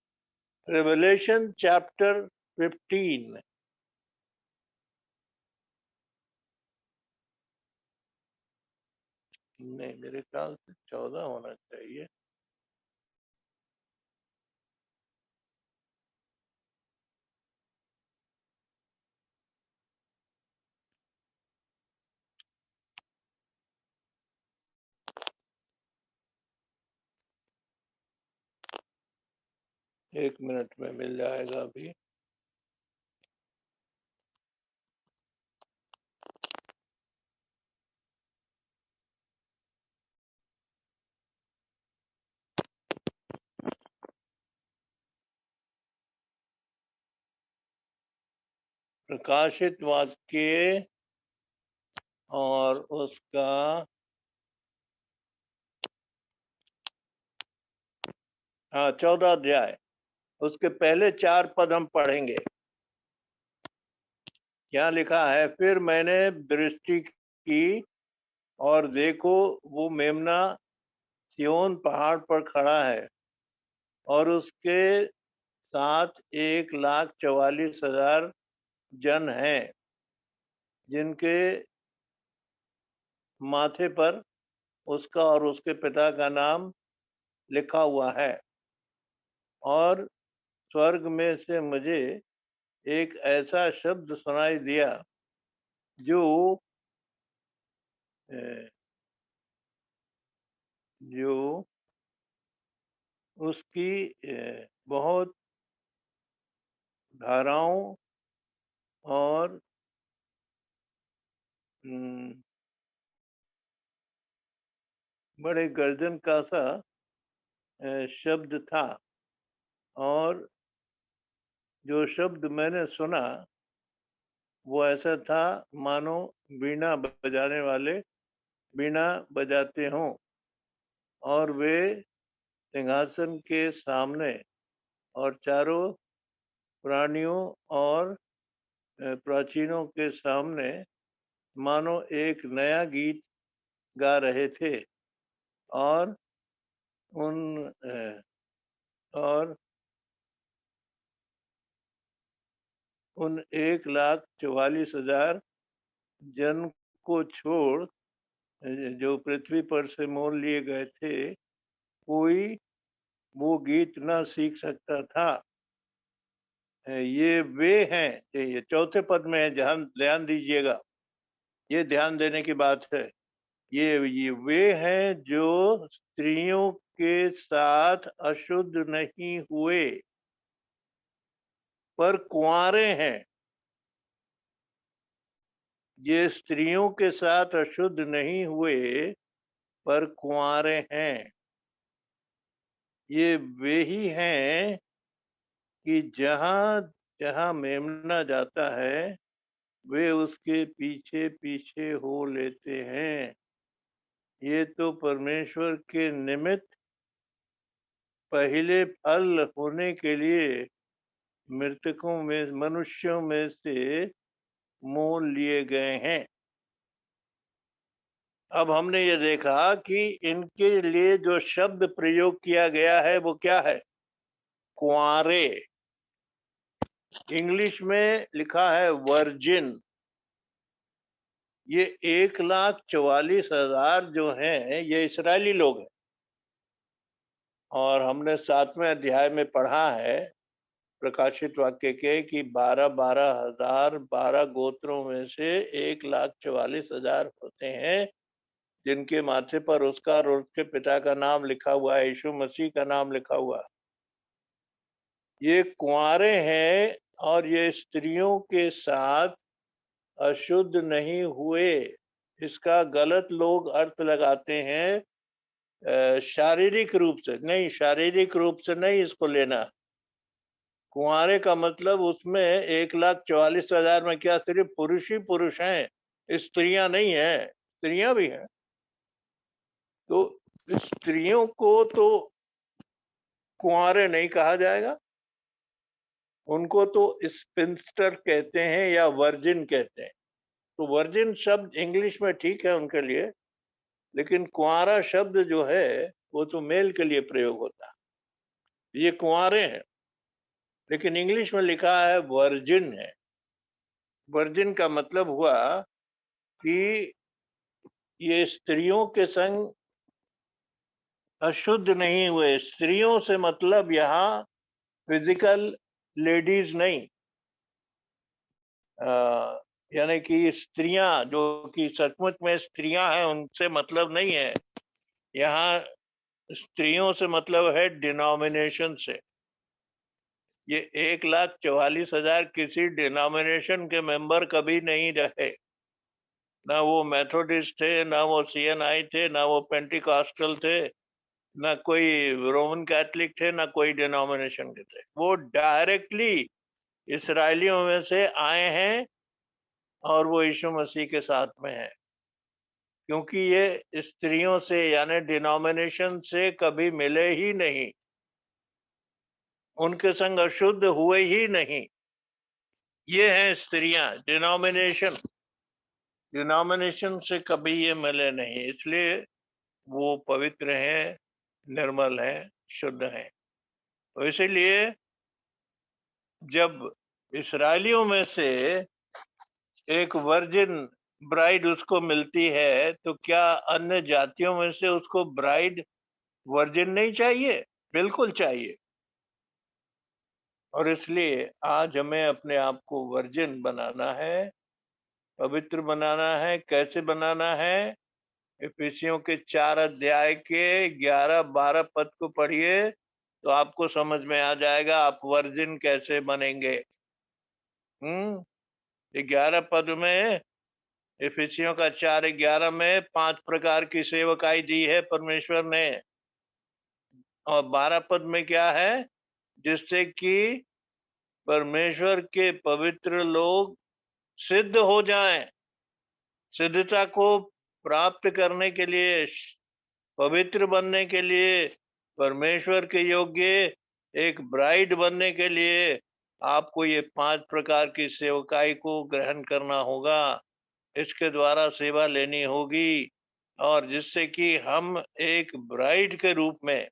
Speaker 1: रेवलेशन चैप्टर 15, नहीं मेरे ख्याल से 14 होना चाहिए। एक मिनट में मिल जाएगा अभी। प्रकाशित वाक्य और उसका 14 अध्याय, उसके पहले 4 पद हम पढ़ेंगे। क्या लिखा है? फिर मैंने दृष्टि की और देखो, वो मेमना सिय्योन पहाड़ पर खड़ा है, और उसके साथ 1,44,000 जन हैं, जिनके माथे पर उसका और उसके पिता का नाम लिखा हुआ है। और स्वर्ग में से मुझे एक ऐसा शब्द सुनाई दिया जो उसकी बहुत धाराओं और बड़े गर्जन का सा शब्द था। और जो शब्द मैंने सुना वो ऐसा था मानो वीणा बजाने वाले वीणा बजाते हों, और वे सिंहासन के सामने और चारों प्राणियों और प्राचीनों के सामने मानो एक नया गीत गा रहे थे, और उन 1,44,000 जन को छोड़ जो पृथ्वी पर से मोल लिए गए थे, कोई वो गीत ना सीख सकता था। ये वे हैं, ये चौथे पद में है, ध्यान दीजिएगा, ये ध्यान देने की बात है। ये वे हैं जो स्त्रियों के साथ अशुद्ध नहीं हुए पर कुंवारे हैं। ये स्त्रियों के साथ अशुद्ध नहीं हुए पर कुंवारे हैं। ये वे ही हैं कि जहां जहां मेमना जाता है वे उसके पीछे पीछे हो लेते हैं। ये तो परमेश्वर के निमित्त पहले फल होने के लिए मृतकों में मनुष्यों में से मोल लिए गए हैं। अब हमने ये देखा कि इनके लिए जो शब्द प्रयोग किया गया है वो क्या है? कुंवारे। इंग्लिश में लिखा है वर्जिन। ये 1,44,000 जो हैं ये इस्राएली लोग हैं, और हमने 7वें अध्याय में पढ़ा है प्रकाशित वाक्य के कि 12,000 12 गोत्रों में से 1,44,000 होते हैं जिनके माथे पर उसका और उसके पिता का नाम लिखा हुआ है, यीशु मसीह का नाम लिखा हुआ। ये कुंवारे हैं और ये स्त्रियों के साथ अशुद्ध नहीं हुए। इसका गलत लोग अर्थ लगाते हैं शारीरिक रूप से नहीं, शारीरिक रूप से नहीं इसको लेना। कुंवारे का मतलब उसमें 1,44,000 में क्या सिर्फ पुरुष ही पुरुष हैं, स्त्रियां नहीं है, स्त्रियां भी हैं। तो स्त्रियों को तो कुंवारे नहीं कहा जाएगा, उनको तो स्पिंस्टर कहते हैं या वर्जिन कहते हैं। तो वर्जिन शब्द इंग्लिश में ठीक है उनके लिए, लेकिन कुंवारा शब्द जो है वो तो मेल के लिए प्रयोग होता है। ये कुंवारे हैं, लेकिन इंग्लिश में लिखा है वर्जिन है। वर्जिन का मतलब हुआ कि ये स्त्रियों के संग अशुद्ध नहीं हुए। स्त्रियों से मतलब यहाँ फिजिकल लेडीज नहीं, यानी कि स्त्रियां जो कि सचमुच में स्त्रियां हैं उनसे मतलब नहीं है। यहाँ स्त्रियों से मतलब है डिनोमिनेशन से। ये 1,44,000 किसी डिनोमिनेशन के मेंबर कभी नहीं रहे, ना वो मेथोडिस्ट थे, ना वो CNI थे, ना वो पेंटिकॉस्टल थे, ना कोई रोमन कैथलिक थे, ना कोई डिनोमिनेशन के थे। वो डायरेक्टली इसराइलियों में से आए हैं और वो यीशु मसीह के साथ में है, क्योंकि ये स्त्रियों से यानी डिनोमिनेशन से कभी मिले ही नहीं, उनके संग अशुद्ध हुए ही नहीं। ये हैं स्त्रियां, डिनोमिनेशन से कभी ये मिले नहीं, इसलिए वो पवित्र हैं, निर्मल हैं, शुद्ध हैं। तो इसीलिए जब इस्राएलियों में से एक वर्जिन ब्राइड उसको मिलती है, तो क्या अन्य जातियों में से उसको ब्राइड वर्जिन नहीं चाहिए? बिल्कुल चाहिए। और इसलिए आज हमें अपने आप को वर्जिन बनाना है, पवित्र बनाना है। कैसे बनाना है? इफिसियों के 4 अध्याय के 11-12 पद को पढ़िए तो आपको समझ में आ जाएगा आप वर्जिन कैसे बनेंगे। 11 पद में, इफिसियों का 4:11 में 5 प्रकार की सेवकाई दी है परमेश्वर ने, और 12 पद में क्या है? जिससे कि परमेश्वर के पवित्र लोग सिद्ध हो जाएं। सिद्धता को प्राप्त करने के लिए, पवित्र बनने के लिए, परमेश्वर के योग्य एक ब्राइड बनने के लिए आपको ये 5 प्रकार की सेवकाई को ग्रहण करना होगा। इसके द्वारा सेवा लेनी होगी, और जिससे कि हम एक ब्राइड के रूप में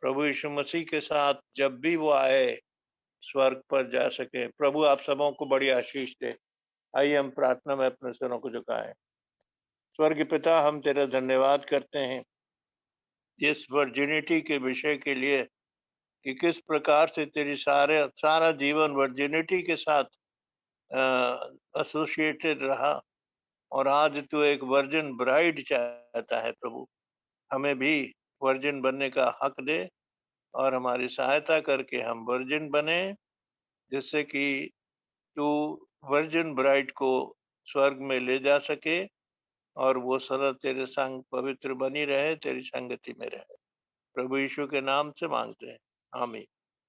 Speaker 1: प्रभु यीशु मसीह के साथ जब भी वो आए स्वर्ग पर जा सके। प्रभु आप सबों को बड़ी आशीष दे। आइए हम प्रार्थना में अपने सिरों को झुकाएं। स्वर्ग पिता, हम तेरा धन्यवाद करते हैं इस वर्जिनिटी के विषय के लिए कि किस प्रकार से तेरी सारा जीवन वर्जिनिटी के साथ एसोसिएटेड रहा, और आज तू एक वर्जिन ब्राइड चाहता है। प्रभु हमें भी वर्जिन बनने का हक दे और हमारी सहायता करके हम वर्जिन बने, जिससे कि तू वर्जिन ब्राइड को स्वर्ग में ले जा सके और वो सदा तेरे संग पवित्र बनी रहे, तेरी संगति में रहे। प्रभु यीशु के नाम से मांगते हैं, आमीन।